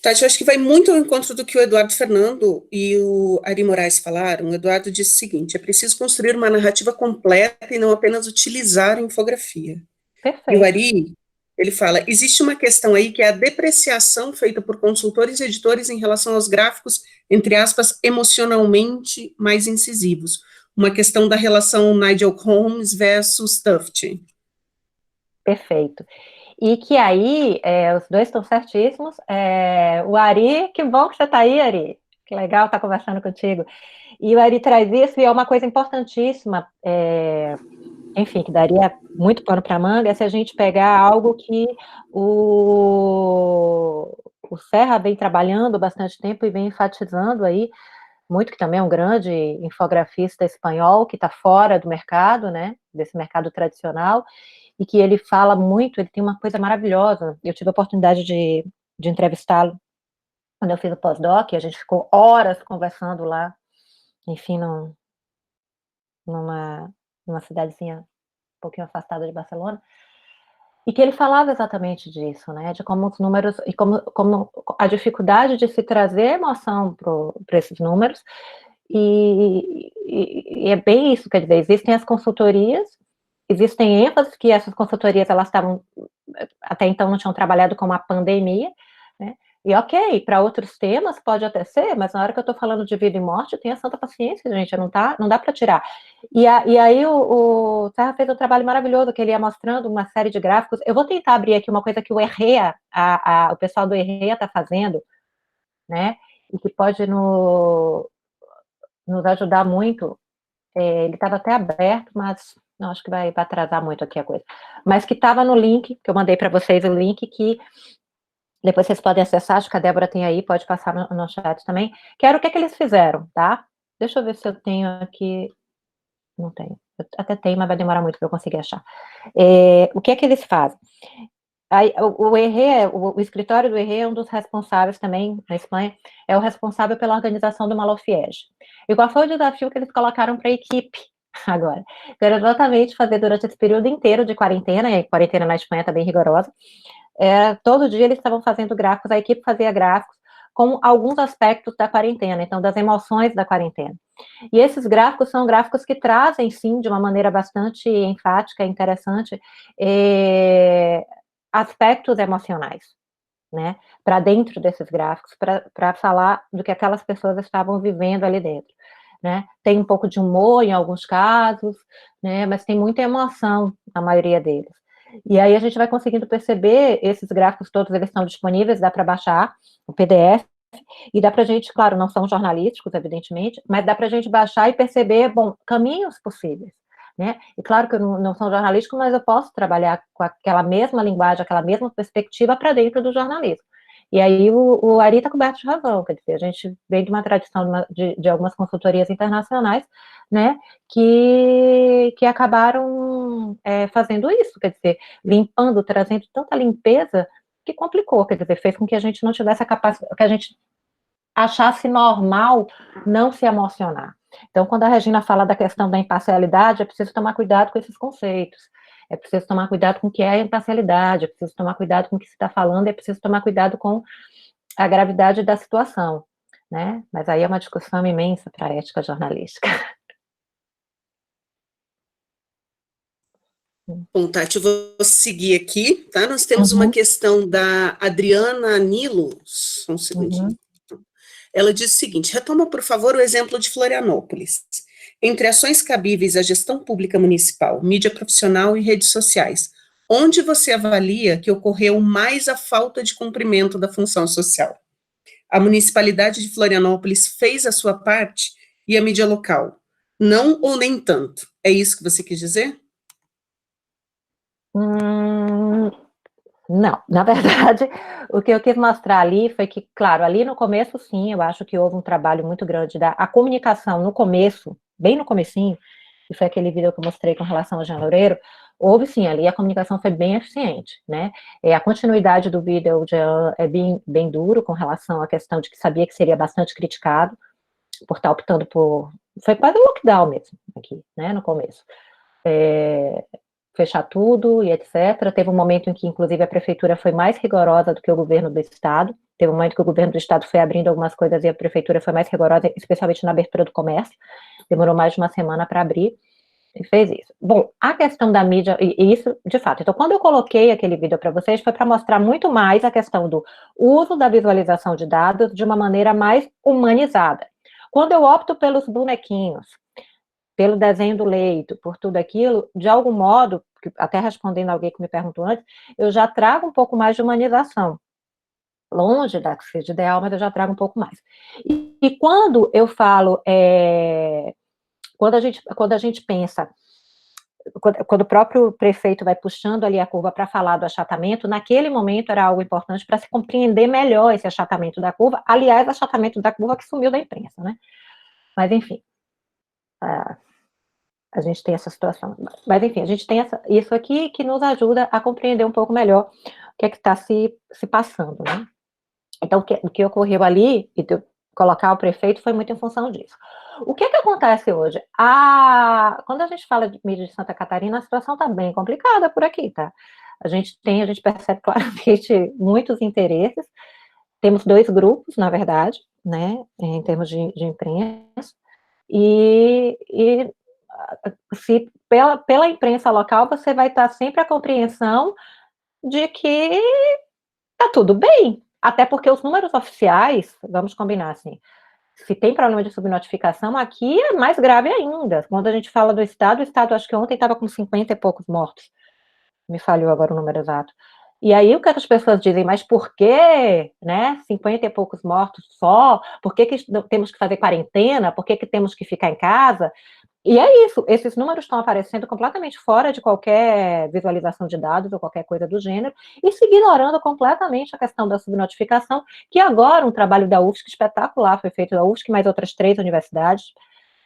A: Tati, eu acho que vai muito ao encontro do que o Eduardo Fernando e o Ari Moraes falaram. O Eduardo disse o seguinte: é preciso construir uma narrativa completa e não apenas utilizar a infografia.
B: Perfeito.
A: E o Ari, ele fala, existe uma questão aí que é a depreciação feita por consultores e editores em relação aos gráficos, entre aspas, emocionalmente mais incisivos. Uma questão da relação Nigel Holmes versus Tufte.
B: Perfeito. E que aí, os dois estão certíssimos. O Ari, que bom que você está aí, Ari. Que legal estar conversando contigo. E o Ari traz isso, e é uma coisa importantíssima, enfim, que daria muito pano para manga, se a gente pegar algo que o Serra vem trabalhando bastante tempo e vem enfatizando aí, muito, que também é um grande infografista espanhol, que está fora do mercado, né, desse mercado tradicional, e que ele fala muito, ele tem uma coisa maravilhosa. Eu tive a oportunidade de entrevistá-lo quando eu fiz o pós-doc, e a gente ficou horas conversando lá, enfim, numa cidadezinha um pouquinho afastada de Barcelona, e que ele falava exatamente disso, né, de como os números, e como a dificuldade de se trazer emoção para esses números, e é bem isso, quer dizer, existem as consultorias, existem ênfases que essas consultorias, elas estavam, até então não tinham trabalhado com a pandemia, né, e ok, para outros temas pode até ser, mas na hora que eu estou falando de vida e morte, tenha santa paciência, gente, não dá para tirar. E aí o Serra fez um trabalho maravilhoso, que ele ia mostrando uma série de gráficos. Eu vou tentar abrir aqui uma coisa que o ERREA, o pessoal do ERREA está fazendo, né, e que pode nos ajudar muito. Ele estava até aberto, mas não, acho que vai atrasar muito aqui a coisa. Mas que estava no link, que eu mandei para vocês o link, que depois vocês podem acessar, acho que a Débora tem aí, pode passar no chat também, que era o que eles fizeram, tá? Deixa eu ver se eu tenho aqui, não tenho, eu até tenho, mas vai demorar muito para eu conseguir achar. O que é que eles fazem? Aí, o escritório do ERRE é um dos responsáveis também, na Espanha, é o responsável pela organização do Malofiege. E qual foi o desafio que eles colocaram para a equipe agora? Então, era exatamente fazer durante esse período inteiro de quarentena, e a quarentena na Espanha está bem rigorosa, todo dia eles estavam fazendo gráficos, a equipe fazia gráficos, com alguns aspectos da quarentena, então, das emoções da quarentena. E esses gráficos são gráficos que trazem, sim, de uma maneira bastante enfática e interessante, aspectos emocionais, né, para dentro desses gráficos, para falar do que aquelas pessoas estavam vivendo ali dentro, né. Tem um pouco de humor em alguns casos, né, mas tem muita emoção na maioria deles. E aí a gente vai conseguindo perceber, esses gráficos todos, eles estão disponíveis, dá para baixar o PDF, e dá para a gente, claro, não são jornalísticos, evidentemente, mas dá para a gente baixar e perceber, bom, caminhos possíveis, né? E claro que não são jornalísticos, mas eu posso trabalhar com aquela mesma linguagem, aquela mesma perspectiva para dentro do jornalismo. E aí o Ari está coberto de razão, quer dizer, a gente vem de uma tradição de algumas consultorias internacionais, né, que acabaram fazendo isso, quer dizer, limpando, trazendo tanta limpeza que complicou, quer dizer, fez com que a gente não tivesse a capacidade, que a gente achasse normal não se emocionar. Então, quando a Regina fala da questão da imparcialidade, é preciso tomar cuidado com esses conceitos, é preciso tomar cuidado com o que é a imparcialidade, é preciso tomar cuidado com o que se está falando, é preciso tomar cuidado com a gravidade da situação, né? Mas aí é uma discussão imensa para a ética jornalística.
A: Bom, Tati, eu vou seguir aqui, tá? Nós temos uma questão da Adriana Nilos, um segundinho. Ela diz o seguinte: retoma, por favor, o exemplo de Florianópolis. Entre ações cabíveis à gestão pública municipal, mídia profissional e redes sociais, onde você avalia que ocorreu mais a falta de cumprimento da função social? A municipalidade de Florianópolis fez a sua parte e a mídia local? Não ou nem tanto? É isso que você quis dizer?
B: Não, na verdade, o que eu quis mostrar ali foi que, claro, ali no começo, sim, eu acho que houve um trabalho muito grande a comunicação no começo, bem no comecinho, que foi aquele vídeo que eu mostrei com relação ao Jean Loureiro, houve sim, ali a comunicação foi bem eficiente, né, a continuidade do vídeo de Jean é bem duro com relação à questão de que sabia que seria bastante criticado, por estar optando por, foi quase um lockdown mesmo, aqui, né, no começo, fechar tudo e etc. Teve um momento em que, inclusive, a prefeitura foi mais rigorosa do que o governo do estado. Teve um momento que o governo do estado foi abrindo algumas coisas e a prefeitura foi mais rigorosa, especialmente na abertura do comércio. Demorou mais de uma semana para abrir e fez isso. Bom, a questão da mídia, e isso, de fato, então, quando eu coloquei aquele vídeo para vocês, foi para mostrar muito mais a questão do uso da visualização de dados de uma maneira mais humanizada. Quando eu opto pelos bonequinhos, pelo desenho do leito, por tudo aquilo, de algum modo, até respondendo alguém que me perguntou antes, eu já trago um pouco mais de humanização. Longe da que seja ideal, mas eu já trago um pouco mais. E quando eu falo, quando a gente pensa, quando o próprio prefeito vai puxando ali a curva para falar do achatamento, naquele momento era algo importante para se compreender melhor esse achatamento da curva, aliás, achatamento da curva que sumiu da imprensa, né? Mas, enfim, a gente tem essa situação. Mas, enfim, a gente tem isso aqui que nos ajuda a compreender um pouco melhor o que é que está se passando, né? Então, o que ocorreu ali, e de colocar o prefeito, foi muito em função disso. O que é que acontece hoje? Quando a gente fala de mídia de Santa Catarina, a situação está bem complicada por aqui, tá? A gente percebe claramente muitos interesses. Temos 2 grupos, na verdade, né, em termos de imprensa, e se pela imprensa local, você vai estar sempre a compreensão de que está tudo bem, até porque os números oficiais, vamos combinar assim, se tem problema de subnotificação, aqui é mais grave ainda. Quando a gente fala do Estado, o Estado acho que ontem estava com 50 e poucos mortos, me falhou agora o número exato. E aí o que as pessoas dizem, mas por que, né, 50 e poucos mortos só? Por que temos que fazer quarentena? Por que temos que ficar em casa? E é isso, esses números estão aparecendo completamente fora de qualquer visualização de dados ou qualquer coisa do gênero, e se ignorando completamente a questão da subnotificação, que agora um trabalho da UFSC espetacular foi feito da UFSC, mais outras 3 universidades,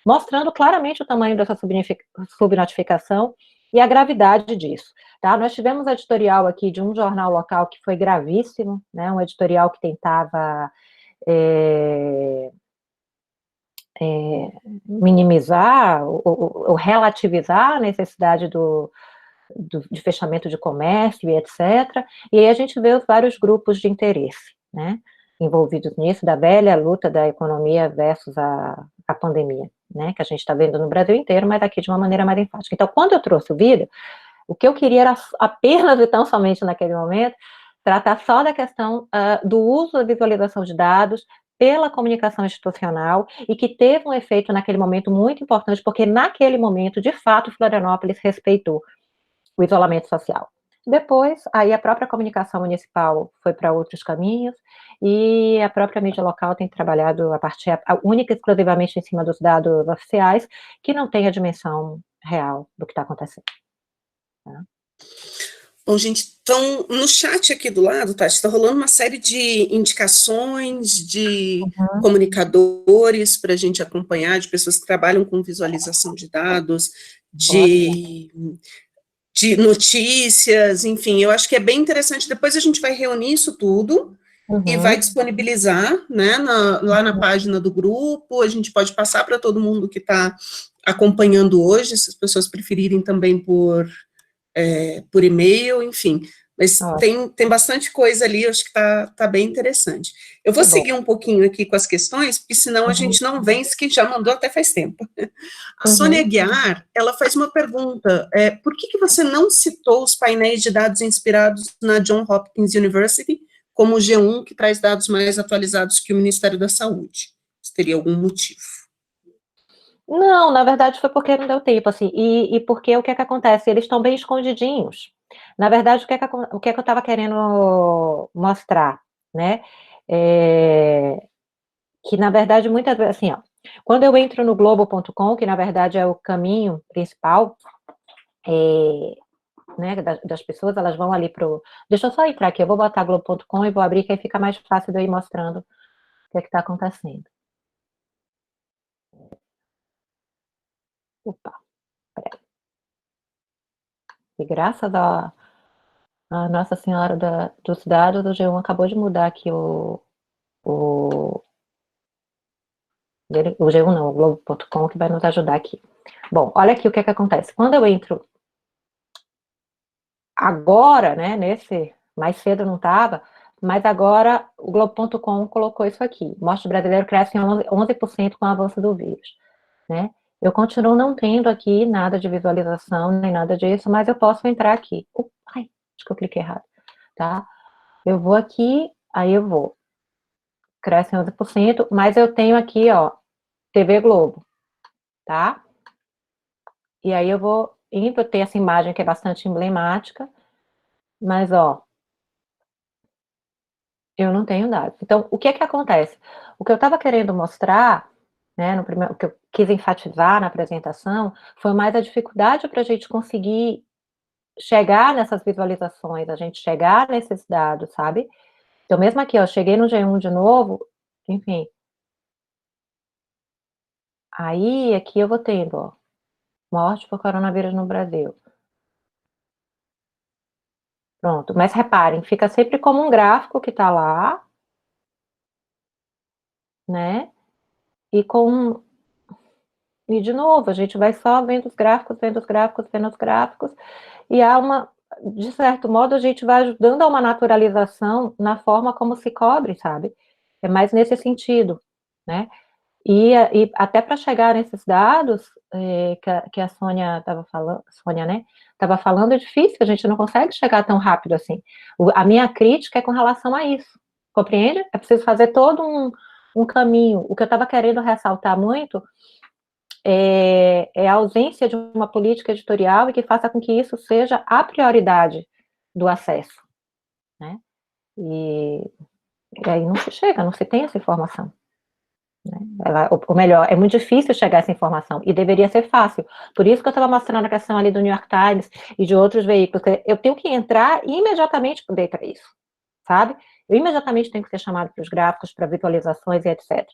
B: mostrando claramente o tamanho dessa subnotificação e a gravidade disso. Tá? Nós tivemos editorial aqui de um jornal local que foi gravíssimo, né, um editorial que tentava minimizar ou relativizar a necessidade de fechamento de comércio e etc. E aí a gente vê os vários grupos de interesse, né? envolvidos nisso, da velha luta da economia versus a pandemia, né, que a gente está vendo no Brasil inteiro, mas aqui de uma maneira mais enfática. Então, quando eu trouxe o vídeo, o que eu queria era apenas e tão somente naquele momento, tratar só da questão do uso da visualização de dados pela comunicação institucional e que teve um efeito naquele momento muito importante, porque naquele momento, de fato, Florianópolis respeitou o isolamento social. Depois, aí a própria comunicação municipal foi para outros caminhos e a própria mídia local tem trabalhado a partir única e exclusivamente em cima dos dados oficiais, que não tem a dimensão real do que está acontecendo. Tá?
A: Bom, gente, então, no chat aqui do lado, tá, está rolando uma série de indicações de comunicadores para a gente acompanhar, de pessoas que trabalham com visualização de dados, de notícias, enfim, eu acho que é bem interessante. Depois a gente vai reunir isso tudo e vai disponibilizar, né, lá na página do grupo. A gente pode passar para todo mundo que está acompanhando hoje, se as pessoas preferirem também por e-mail, enfim, mas tem bastante coisa ali, eu acho que tá bem interessante. Eu vou seguir um pouquinho aqui com as questões, porque senão a gente não vence, que já mandou até faz tempo. A Sônia Aguiar, ela faz uma pergunta, por que você não citou os painéis de dados inspirados na Johns Hopkins University, como o G1, que traz dados mais atualizados que o Ministério da Saúde? Você teria algum motivo?
B: Não, na verdade foi porque não deu tempo, assim, e porque o que é que acontece? Eles estão bem escondidinhos. Na verdade, o que é que eu estava querendo mostrar, né? Que, na verdade, muitas vezes, assim, ó, quando eu entro no Globo.com, que na verdade é o caminho principal, né, das pessoas, elas vão ali Deixa eu só entrar aqui, eu vou botar Globo.com e vou abrir, que aí fica mais fácil de eu ir mostrando o que é que está acontecendo. Opa, peraí. E graças a Nossa Senhora dos Dados, o G1 acabou de mudar aqui o G1 não, o Globo.com, que vai nos ajudar aqui. Bom, olha aqui o que é que acontece. Quando eu entro agora, né, mais cedo não estava, mas agora o Globo.com colocou isso aqui. Mostra o brasileiro cresce em 11% com o avanço do vírus, né? Eu continuo não tendo aqui nada de visualização, nem nada disso, mas eu posso entrar aqui. Ai, acho que eu cliquei errado, tá? Eu vou aqui, aí eu vou. Cresce em 11%, mas eu tenho aqui, ó, TV Globo, tá? E aí eu vou indo, ter essa imagem que é bastante emblemática, mas, ó, eu não tenho dados. Então, o que é que acontece? O que eu estava querendo mostrar, né, o que eu quis enfatizar na apresentação, foi mais a dificuldade para a gente conseguir chegar nessas visualizações, a gente chegar nesses dados, sabe? Então, mesmo aqui, ó, cheguei no G1 de novo, enfim. Aí, aqui eu vou tendo, ó, morte por coronavírus no Brasil. Pronto, mas reparem, fica sempre como um gráfico que está lá, né? E de novo, a gente vai só vendo os gráficos, vendo os gráficos, vendo os gráficos, e de certo modo, a gente vai ajudando a uma naturalização na forma como se cobre, sabe? É mais nesse sentido, né? E até para chegar nesses dados que a Sônia estava falando, né? Estava falando, é difícil, a gente não consegue chegar tão rápido assim. A minha crítica é com relação a isso, compreende? É preciso fazer todo um caminho. O que eu estava querendo ressaltar muito é a ausência de uma política editorial e que faça com que isso seja a prioridade do acesso, né? E aí não se chega, não se tem essa informação. Ou melhor, é muito difícil chegar a essa informação, e deveria ser fácil. Por isso que eu estava mostrando a questão ali do New York Times e de outros veículos, eu tenho que entrar e imediatamente poder para isso, sabe? Eu imediatamente tenho que ser chamado para os gráficos, para visualizações e etc.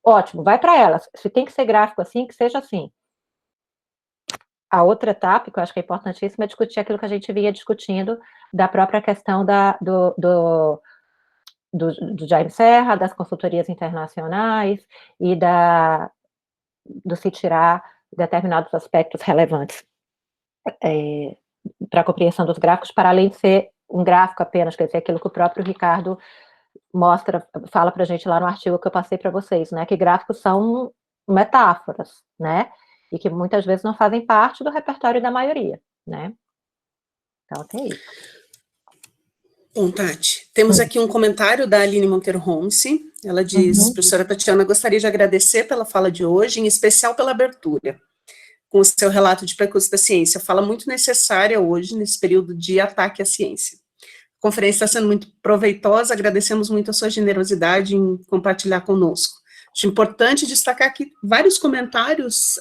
B: Ótimo, vai para elas. Se tem que ser gráfico assim, que seja assim. A outra etapa, que eu acho que é importantíssima, é discutir aquilo que a gente vinha discutindo, da própria questão do Jaime Serra, das consultorias internacionais e do se tirar determinados aspectos relevantes para a compreensão dos gráficos, para além de ser um gráfico apenas, quer dizer, aquilo que o próprio Ricardo fala para a gente lá no artigo que eu passei para vocês, né, que gráficos são metáforas, né, e que muitas vezes não fazem parte do repertório da maioria, né. Então tem isso.
A: Bom, Tati, temos aqui um comentário da Aline Monteiro Holmes. Ela diz, professora Tatiana, gostaria de agradecer pela fala de hoje, em especial pela abertura, com o seu relato de percurso da ciência. Fala muito necessária hoje, nesse período de ataque à ciência. A conferência está sendo muito proveitosa, agradecemos muito a sua generosidade em compartilhar conosco. Acho importante destacar aqui vários comentários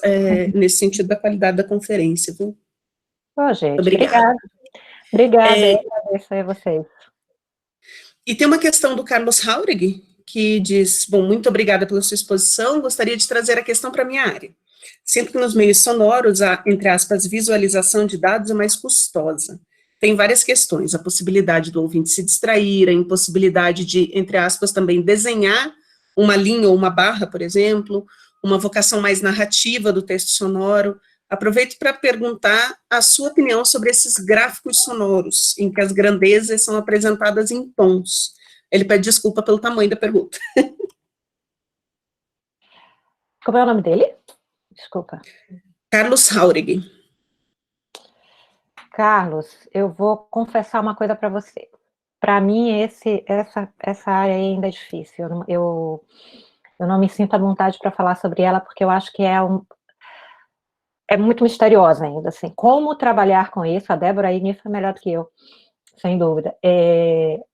A: nesse sentido da qualidade da conferência, viu?
B: Ô, gente, obrigada. Obrigada, eu agradeço a vocês.
A: E tem uma questão do Carlos Haurig, que diz, bom, muito obrigada pela sua exposição, gostaria de trazer a questão para a minha área. Sinto que nos meios sonoros, a, entre aspas, visualização de dados é mais custosa. Tem várias questões, a possibilidade do ouvinte se distrair, a impossibilidade de, entre aspas, também desenhar uma linha ou uma barra, por exemplo, uma vocação mais narrativa do texto sonoro. Aproveito para perguntar a sua opinião sobre esses gráficos sonoros, em que as grandezas são apresentadas em tons. Ele pede desculpa pelo tamanho da pergunta.
B: Como é o nome dele? Desculpa.
A: Carlos Haurig.
B: Carlos, eu vou confessar uma coisa para você. Para mim, essa área ainda é difícil. Eu não me sinto à vontade para falar sobre ela, porque eu acho que é muito misteriosa ainda, assim. Como trabalhar com isso? A Débora aí nisso é melhor do que eu, sem dúvida.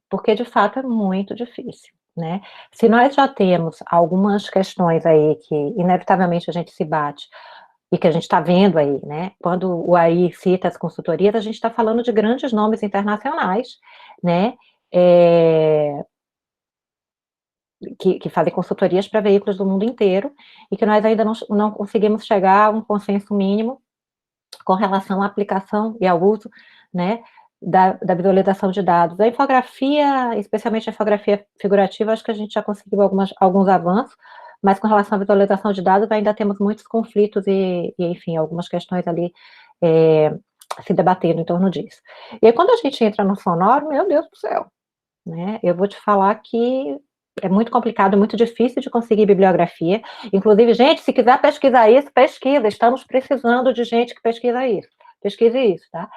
B: Porque, de fato, é muito difícil, né? Se nós já temos algumas questões aí que, inevitavelmente, a gente se bate, e que a gente está vendo aí, né? Quando o AI cita as consultorias, a gente está falando de grandes nomes internacionais, né? Que fazem consultorias para veículos do mundo inteiro, e que nós ainda não conseguimos chegar a um consenso mínimo com relação à aplicação e ao uso, né, da visualização de dados. A infografia, especialmente a infografia figurativa, acho que a gente já conseguiu alguns avanços, mas com relação à visualização de dados ainda temos muitos conflitos e enfim, algumas questões ali se debatendo em torno disso. E aí, quando a gente entra no sonoro, meu Deus do céu, né, eu vou te falar que é muito complicado, muito difícil de conseguir bibliografia. Inclusive, gente, se quiser pesquisar isso, pesquisa. Estamos precisando de gente que pesquisa isso. Pesquise isso, tá?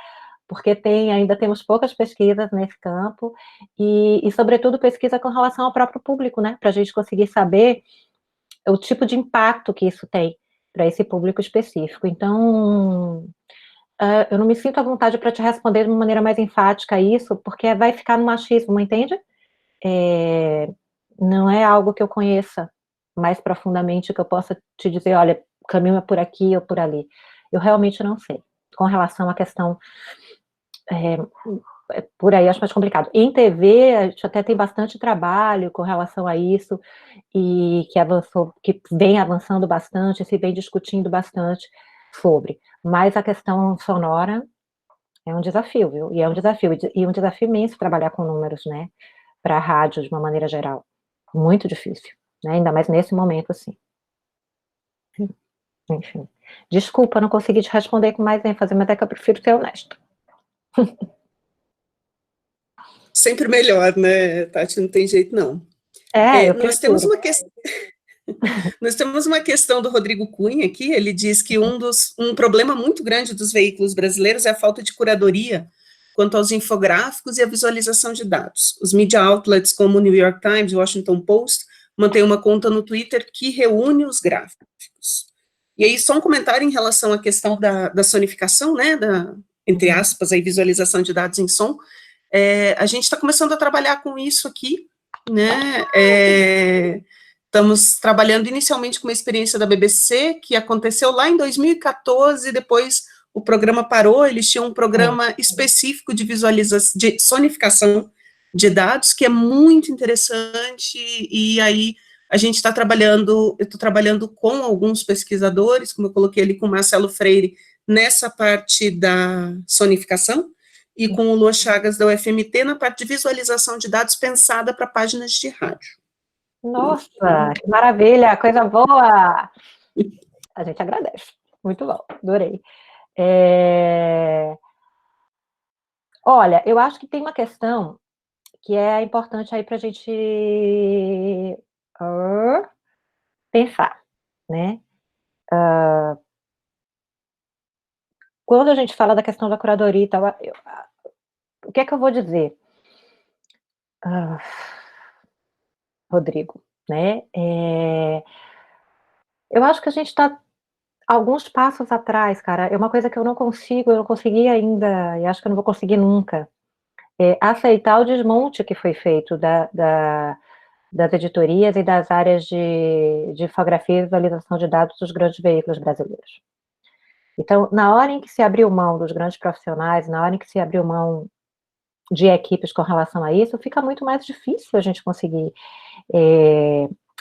B: Porque ainda temos poucas pesquisas nesse campo e, sobretudo, pesquisa com relação ao próprio público, né? Para a gente conseguir saber o tipo de impacto que isso tem para esse público específico. Então, eu não me sinto à vontade para te responder de uma maneira mais enfática isso, porque vai ficar no machismo, entende? Não é algo que eu conheça mais profundamente, que eu possa te dizer, olha, o caminho é por aqui ou por ali. Eu realmente não sei. Com relação à questão por aí, acho mais complicado. Em TV, a gente até tem bastante trabalho com relação a isso, e que vem avançando bastante, se vem discutindo bastante sobre. Mas a questão sonora é um desafio, viu? E é um desafio imenso trabalhar com números, né? Para a rádio, de uma maneira geral. Muito difícil, né? Ainda mais nesse momento, assim. Enfim. Desculpa, não consegui te responder com mais ênfase, mas é que eu prefiro ser honesta.
A: Sempre melhor, né, Tati? Não tem jeito, não. Nós temos uma questão... Nós temos uma questão do Rodrigo Cunha aqui, ele diz que um problema muito grande dos veículos brasileiros é a falta de curadoria quanto aos infográficos e a visualização de dados. Os media outlets como o New York Times e o Washington Post mantêm uma conta no Twitter que reúne os gráficos. E aí, só um comentário em relação à questão da sonificação, né, entre aspas, a visualização de dados em som. A gente está começando a trabalhar com isso aqui, né, estamos trabalhando inicialmente com uma experiência da BBC, que aconteceu lá em 2014, depois o programa parou, eles tinham um programa específico de de sonificação de dados, que é muito interessante, e aí a gente está trabalhando, eu estou trabalhando com alguns pesquisadores, como eu coloquei ali com o Marcelo Freire, nessa parte da sonificação, e com o Lua Chagas da UFMT, na parte de visualização de dados pensada para páginas de rádio.
B: Nossa, que maravilha, coisa boa! A gente agradece. Muito bom, adorei. Olha, eu acho que tem uma questão que é importante aí para a gente pensar, né? Quando a gente fala da questão da curadoria e tal, o que é que eu vou dizer, Rodrigo, né? Eu acho que a gente está alguns passos atrás, cara. É uma coisa que eu não consegui ainda, e acho que eu não vou conseguir nunca, aceitar o desmonte que foi feito das editorias e das áreas de infografia e visualização de dados dos grandes veículos brasileiros. Então, na hora em que se abriu mão dos grandes profissionais, na hora em que se abriu mão de equipes com relação a isso, fica muito mais difícil a gente conseguir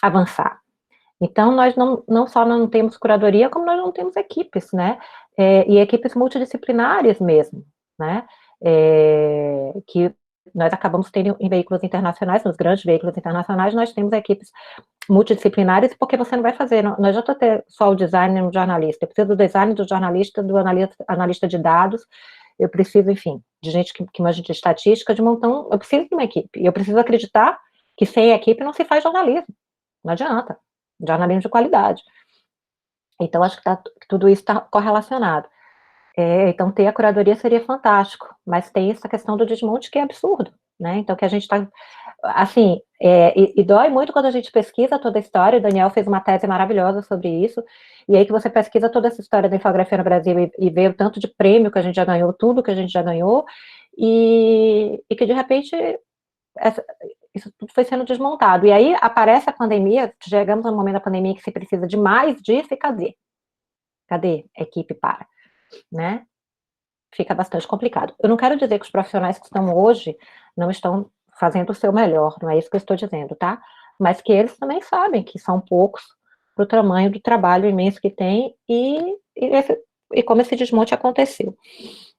B: avançar. Então, nós não só não temos curadoria, como nós não temos equipes, né? E equipes multidisciplinares mesmo, né? Que nós acabamos tendo em veículos internacionais, nos grandes veículos internacionais, nós temos equipes multidisciplinares, porque você não vai fazer, não adianta ter só o design no jornalista, eu preciso do design do jornalista, do analista de dados, eu preciso, enfim, de gente que manja de estatística, de montão, eu preciso de uma equipe, e eu preciso acreditar que sem equipe não se faz jornalismo, não adianta, jornalismo de qualidade. Então, acho que tudo isso está correlacionado. Então, ter a curadoria seria fantástico, mas tem essa questão do desmonte que é absurdo, né? Então, que a gente está, assim, e dói muito quando a gente pesquisa toda a história, o Daniel fez uma tese maravilhosa sobre isso, e aí que você pesquisa toda essa história da infografia no Brasil e vê o tanto de prêmio que a gente já ganhou, tudo que a gente já ganhou, e que, de repente, isso tudo foi sendo desmontado. E aí aparece a pandemia, chegamos no momento da pandemia que se precisa de mais disso, e cadê? Cadê a equipe para? Né? Fica bastante complicado. Eu não quero dizer que os profissionais que estão hoje não estão fazendo o seu melhor, não é isso que eu estou dizendo, tá? Mas que eles também sabem que são poucos para o tamanho do trabalho imenso que tem e como esse desmonte aconteceu,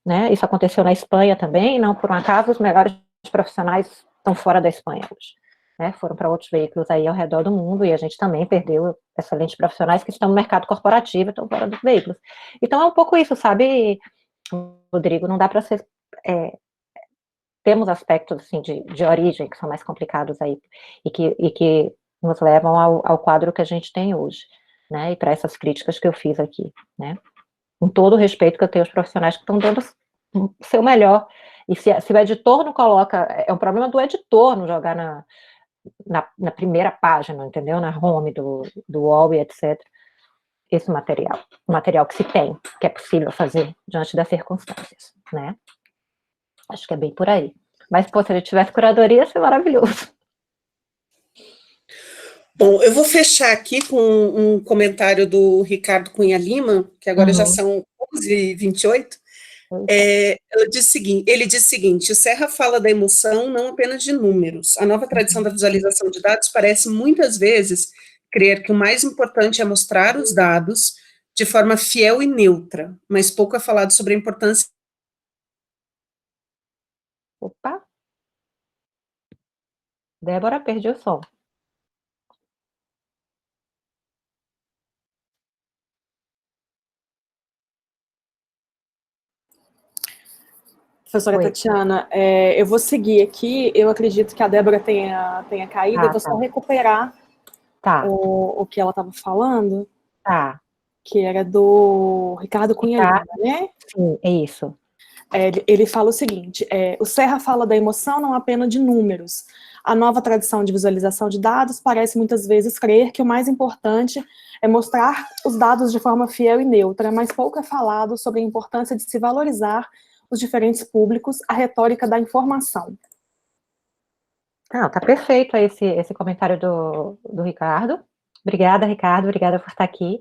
B: né? Isso aconteceu na Espanha também, não por um acaso os melhores profissionais estão fora da Espanha hoje, né? Foram para outros veículos aí ao redor do mundo e a gente também perdeu excelentes profissionais que estão no mercado corporativo e estão fora dos veículos. Então é um pouco isso, sabe, Rodrigo? Não dá para ser... temos aspectos assim, de origem que são mais complicados aí e que nos levam ao quadro que a gente tem hoje, né? E para essas críticas que eu fiz aqui, né? Com todo o respeito que eu tenho aos profissionais que estão dando o seu melhor. E se o editor não coloca... É um problema do editor não jogar na primeira página, entendeu? Na home do UOL e etc. Esse material. O material que se tem, que é possível fazer diante das circunstâncias, né? Acho que é bem por aí. Mas, pô, se ele tivesse curadoria, ia ser maravilhoso.
A: Bom, eu vou fechar aqui com um comentário do Ricardo Cunha Lima, que agora já são 11h28. Ele diz o seguinte: o Serra fala da emoção não apenas de números. A nova tradição da visualização de dados parece muitas vezes crer que o mais importante é mostrar os dados de forma fiel e neutra, mas pouco é falado sobre a importância.
B: Opa! Débora, perdi o som.
H: Professora Tatiana, eu vou seguir aqui, eu acredito que a Débora tenha caído, eu vou só recuperar o que ela estava falando, que era do Ricardo Cunha Lima, né?
B: Sim, é isso.
H: Ele fala o seguinte, o Serra fala da emoção não apenas de números. A nova tradição de visualização de dados parece muitas vezes crer que o mais importante é mostrar os dados de forma fiel e neutra, mas pouco é falado sobre a importância de se valorizar os diferentes públicos, a retórica da informação.
B: Tá perfeito esse comentário do Ricardo. Obrigada, Ricardo, obrigada por estar aqui.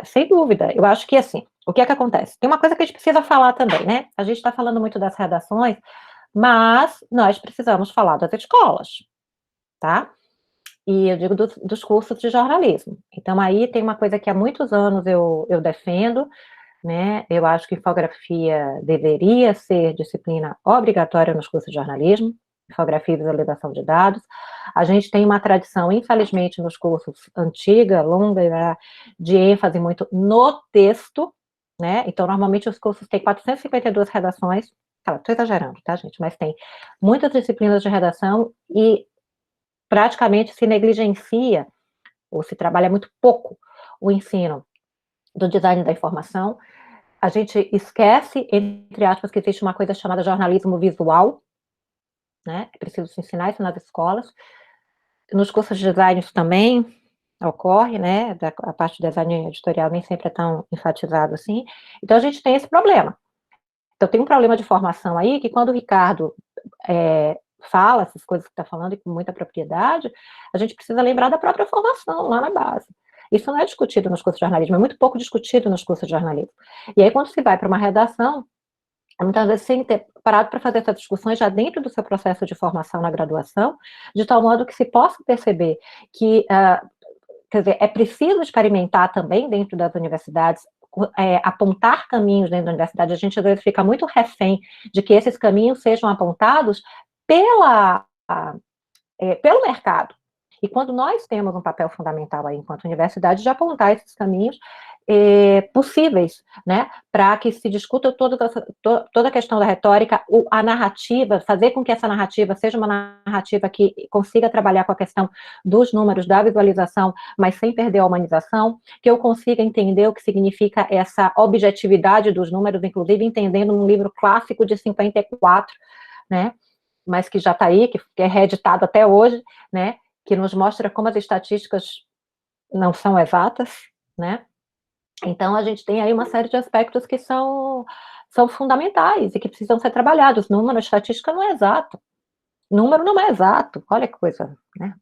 B: Sem dúvida, eu acho que, assim, o que é que acontece? Tem uma coisa que a gente precisa falar também, né? A gente está falando muito das redações, mas nós precisamos falar das escolas, tá? E eu digo dos cursos de jornalismo. Então, aí tem uma coisa que há muitos anos eu defendo, né? Eu acho que infografia deveria ser disciplina obrigatória nos cursos de jornalismo, infografia e visualização de dados. A gente tem uma tradição, infelizmente, nos cursos antiga, longa, de ênfase muito no texto, né? Então, normalmente, os cursos têm 452 redações, estou exagerando, tá, gente? Mas tem muitas disciplinas de redação e praticamente se negligencia, ou se trabalha muito pouco, o ensino do design da informação. A gente esquece, entre aspas, que existe uma coisa chamada jornalismo visual, né? É preciso se ensinar isso nas escolas. Nos cursos de design isso também ocorre, né? A parte de design editorial nem sempre é tão enfatizado assim. Então, a gente tem esse problema. Então, tem um problema de formação aí, que quando o Ricardo fala essas coisas que está falando, e com muita propriedade, a gente precisa lembrar da própria formação, lá na base. Isso não é discutido nos cursos de jornalismo, é muito pouco discutido nos cursos de jornalismo. E aí, quando se vai para uma redação, muitas vezes sem ter parado para fazer essas discussões já dentro do seu processo de formação na graduação, de tal modo que se possa perceber que, quer dizer, é preciso experimentar também dentro das universidades, apontar caminhos dentro da universidade. A gente às vezes fica muito refém de que esses caminhos sejam apontados pelo mercado. E quando nós temos um papel fundamental aí, enquanto universidade, de apontar esses caminhos possíveis, né, para que se discuta toda a questão da retórica, a narrativa, fazer com que essa narrativa seja uma narrativa que consiga trabalhar com a questão dos números, da visualização, mas sem perder a humanização, que eu consiga entender o que significa essa objetividade dos números, inclusive entendendo um livro clássico de 54, né, mas que já está aí, que é reeditado até hoje, né, que nos mostra como as estatísticas não são exatas, né? Então, a gente tem aí uma série de aspectos que são fundamentais e que precisam ser trabalhados. Número, estatística não é exato. Número não é exato. Olha que coisa, né?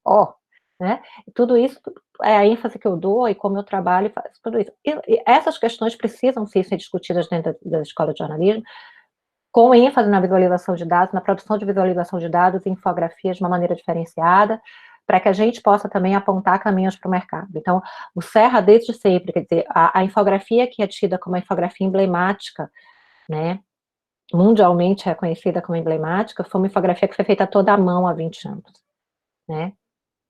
B: Né? E tudo isso é a ênfase que eu dou e como eu trabalho, faz tudo isso. E essas questões precisam sim ser discutidas dentro da escola de jornalismo, com ênfase na visualização de dados, na produção de visualização de dados e infografias de uma maneira diferenciada, para que a gente possa também apontar caminhos para o mercado. Então, o Serra, desde sempre, quer dizer, a infografia que é tida como a infografia emblemática, né, mundialmente reconhecida como emblemática, foi uma infografia que foi feita toda à mão há 20 anos, né,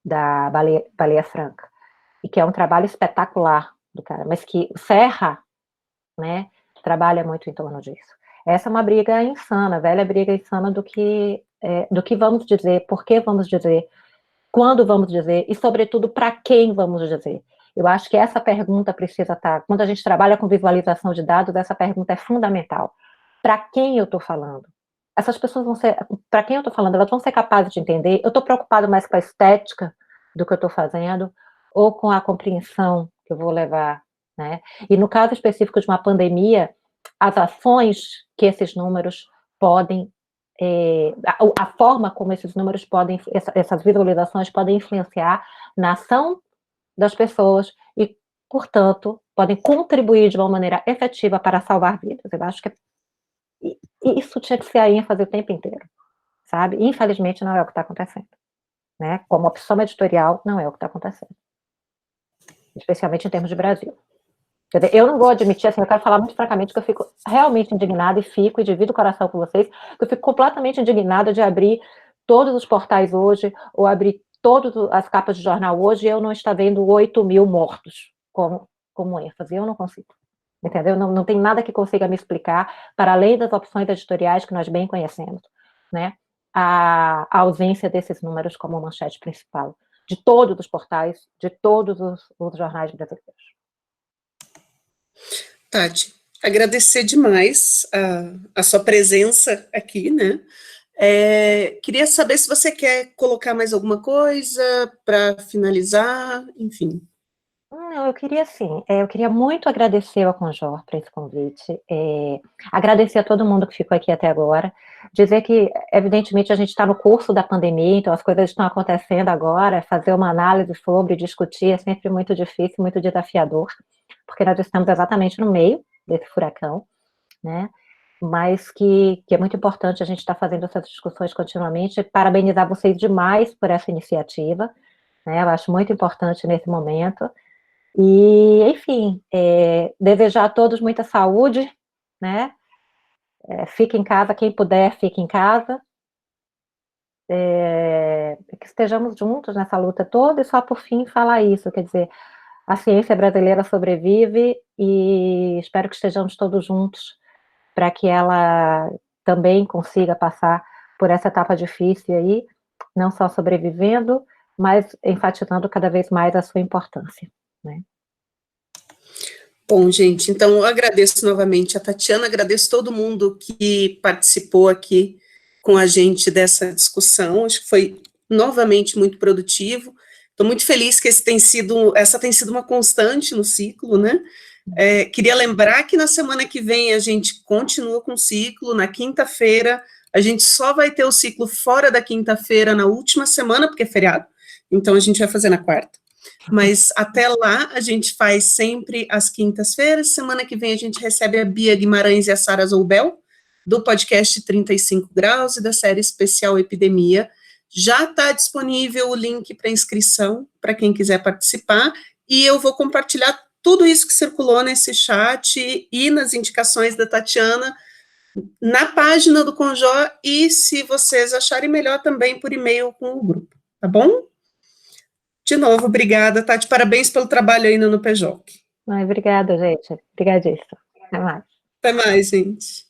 B: da Baleia Franca, e que é um trabalho espetacular do cara, mas que o Serra, né, trabalha muito em torno disso. Essa é uma briga insana, velha briga insana do que vamos dizer, por que vamos dizer, quando vamos dizer, e sobretudo para quem vamos dizer. Eu acho que essa pergunta precisa estar, quando a gente trabalha com visualização de dados, essa pergunta é fundamental. Para quem eu estou falando? Essas pessoas vão ser, para quem eu estou falando, elas vão ser capazes de entender, eu estou preocupado mais com a estética do que eu estou fazendo, ou com a compreensão que eu vou levar, né? E no caso específico de uma pandemia, as ações que esses números podem, a forma como esses números podem, essas visualizações podem influenciar na ação das pessoas e, portanto, podem contribuir de uma maneira efetiva para salvar vidas. Eu acho que isso tinha que ser a ênfase o tempo inteiro, sabe? Infelizmente, não é o que está acontecendo, né? Como opção editorial, não é o que está acontecendo, especialmente em termos de Brasil. Quer dizer, eu não vou admitir, assim, eu quero falar muito francamente que eu fico realmente indignada e divido o coração com vocês, que eu fico completamente indignada de abrir todos os portais hoje, ou abrir todas as capas de jornal hoje, e eu não estar vendo 8.000 mortos como ênfase. Eu não consigo, entendeu? Não tem nada que consiga me explicar, para além das opções editoriais que nós bem conhecemos, né? A ausência desses números como manchete principal, de todos os portais, de todos os jornais brasileiros.
A: Tati, agradecer demais a sua presença aqui, né? Queria saber se você quer colocar mais alguma coisa para finalizar, enfim.
B: Não, eu queria sim, eu queria muito agradecer ao Conjor por esse convite, agradecer a todo mundo que ficou aqui até agora, dizer que, evidentemente, a gente está no curso da pandemia, então as coisas estão acontecendo agora, fazer uma análise sobre, discutir, é sempre muito difícil, muito desafiador, porque nós estamos exatamente no meio desse furacão, né, mas que é muito importante a gente estar fazendo essas discussões continuamente, parabenizar vocês demais por essa iniciativa, né, eu acho muito importante nesse momento. E, enfim, desejar a todos muita saúde, né? Fique em casa, quem puder, fique em casa. Que estejamos juntos nessa luta toda, e só por fim falar isso, quer dizer, a ciência brasileira sobrevive e espero que estejamos todos juntos para que ela também consiga passar por essa etapa difícil aí, não só sobrevivendo, mas enfatizando cada vez mais a sua importância, né?
A: Bom, gente, então eu agradeço novamente a Tatiana, agradeço todo mundo que participou aqui com a gente dessa discussão, acho que foi novamente muito produtivo. Estou muito feliz que essa tem sido uma constante no ciclo, né? Queria lembrar que na semana que vem a gente continua com o ciclo, na quinta-feira, a gente só vai ter o ciclo fora da quinta-feira na última semana, porque é feriado, então a gente vai fazer na quarta. Mas até lá a gente faz sempre às quintas-feiras. Semana que vem a gente recebe a Bia Guimarães e a Sara Zoubel, do podcast 35 Graus e da série especial Epidemia. Já está disponível o link para inscrição, para quem quiser participar, e eu vou compartilhar tudo isso que circulou nesse chat e nas indicações da Tatiana na página do Conjó, e se vocês acharem melhor também por e-mail com o grupo, tá bom? De novo, obrigada, Tati, parabéns pelo trabalho aí no PJOC.
B: Obrigada, gente. Obrigadíssima. Até mais.
A: Até mais, gente.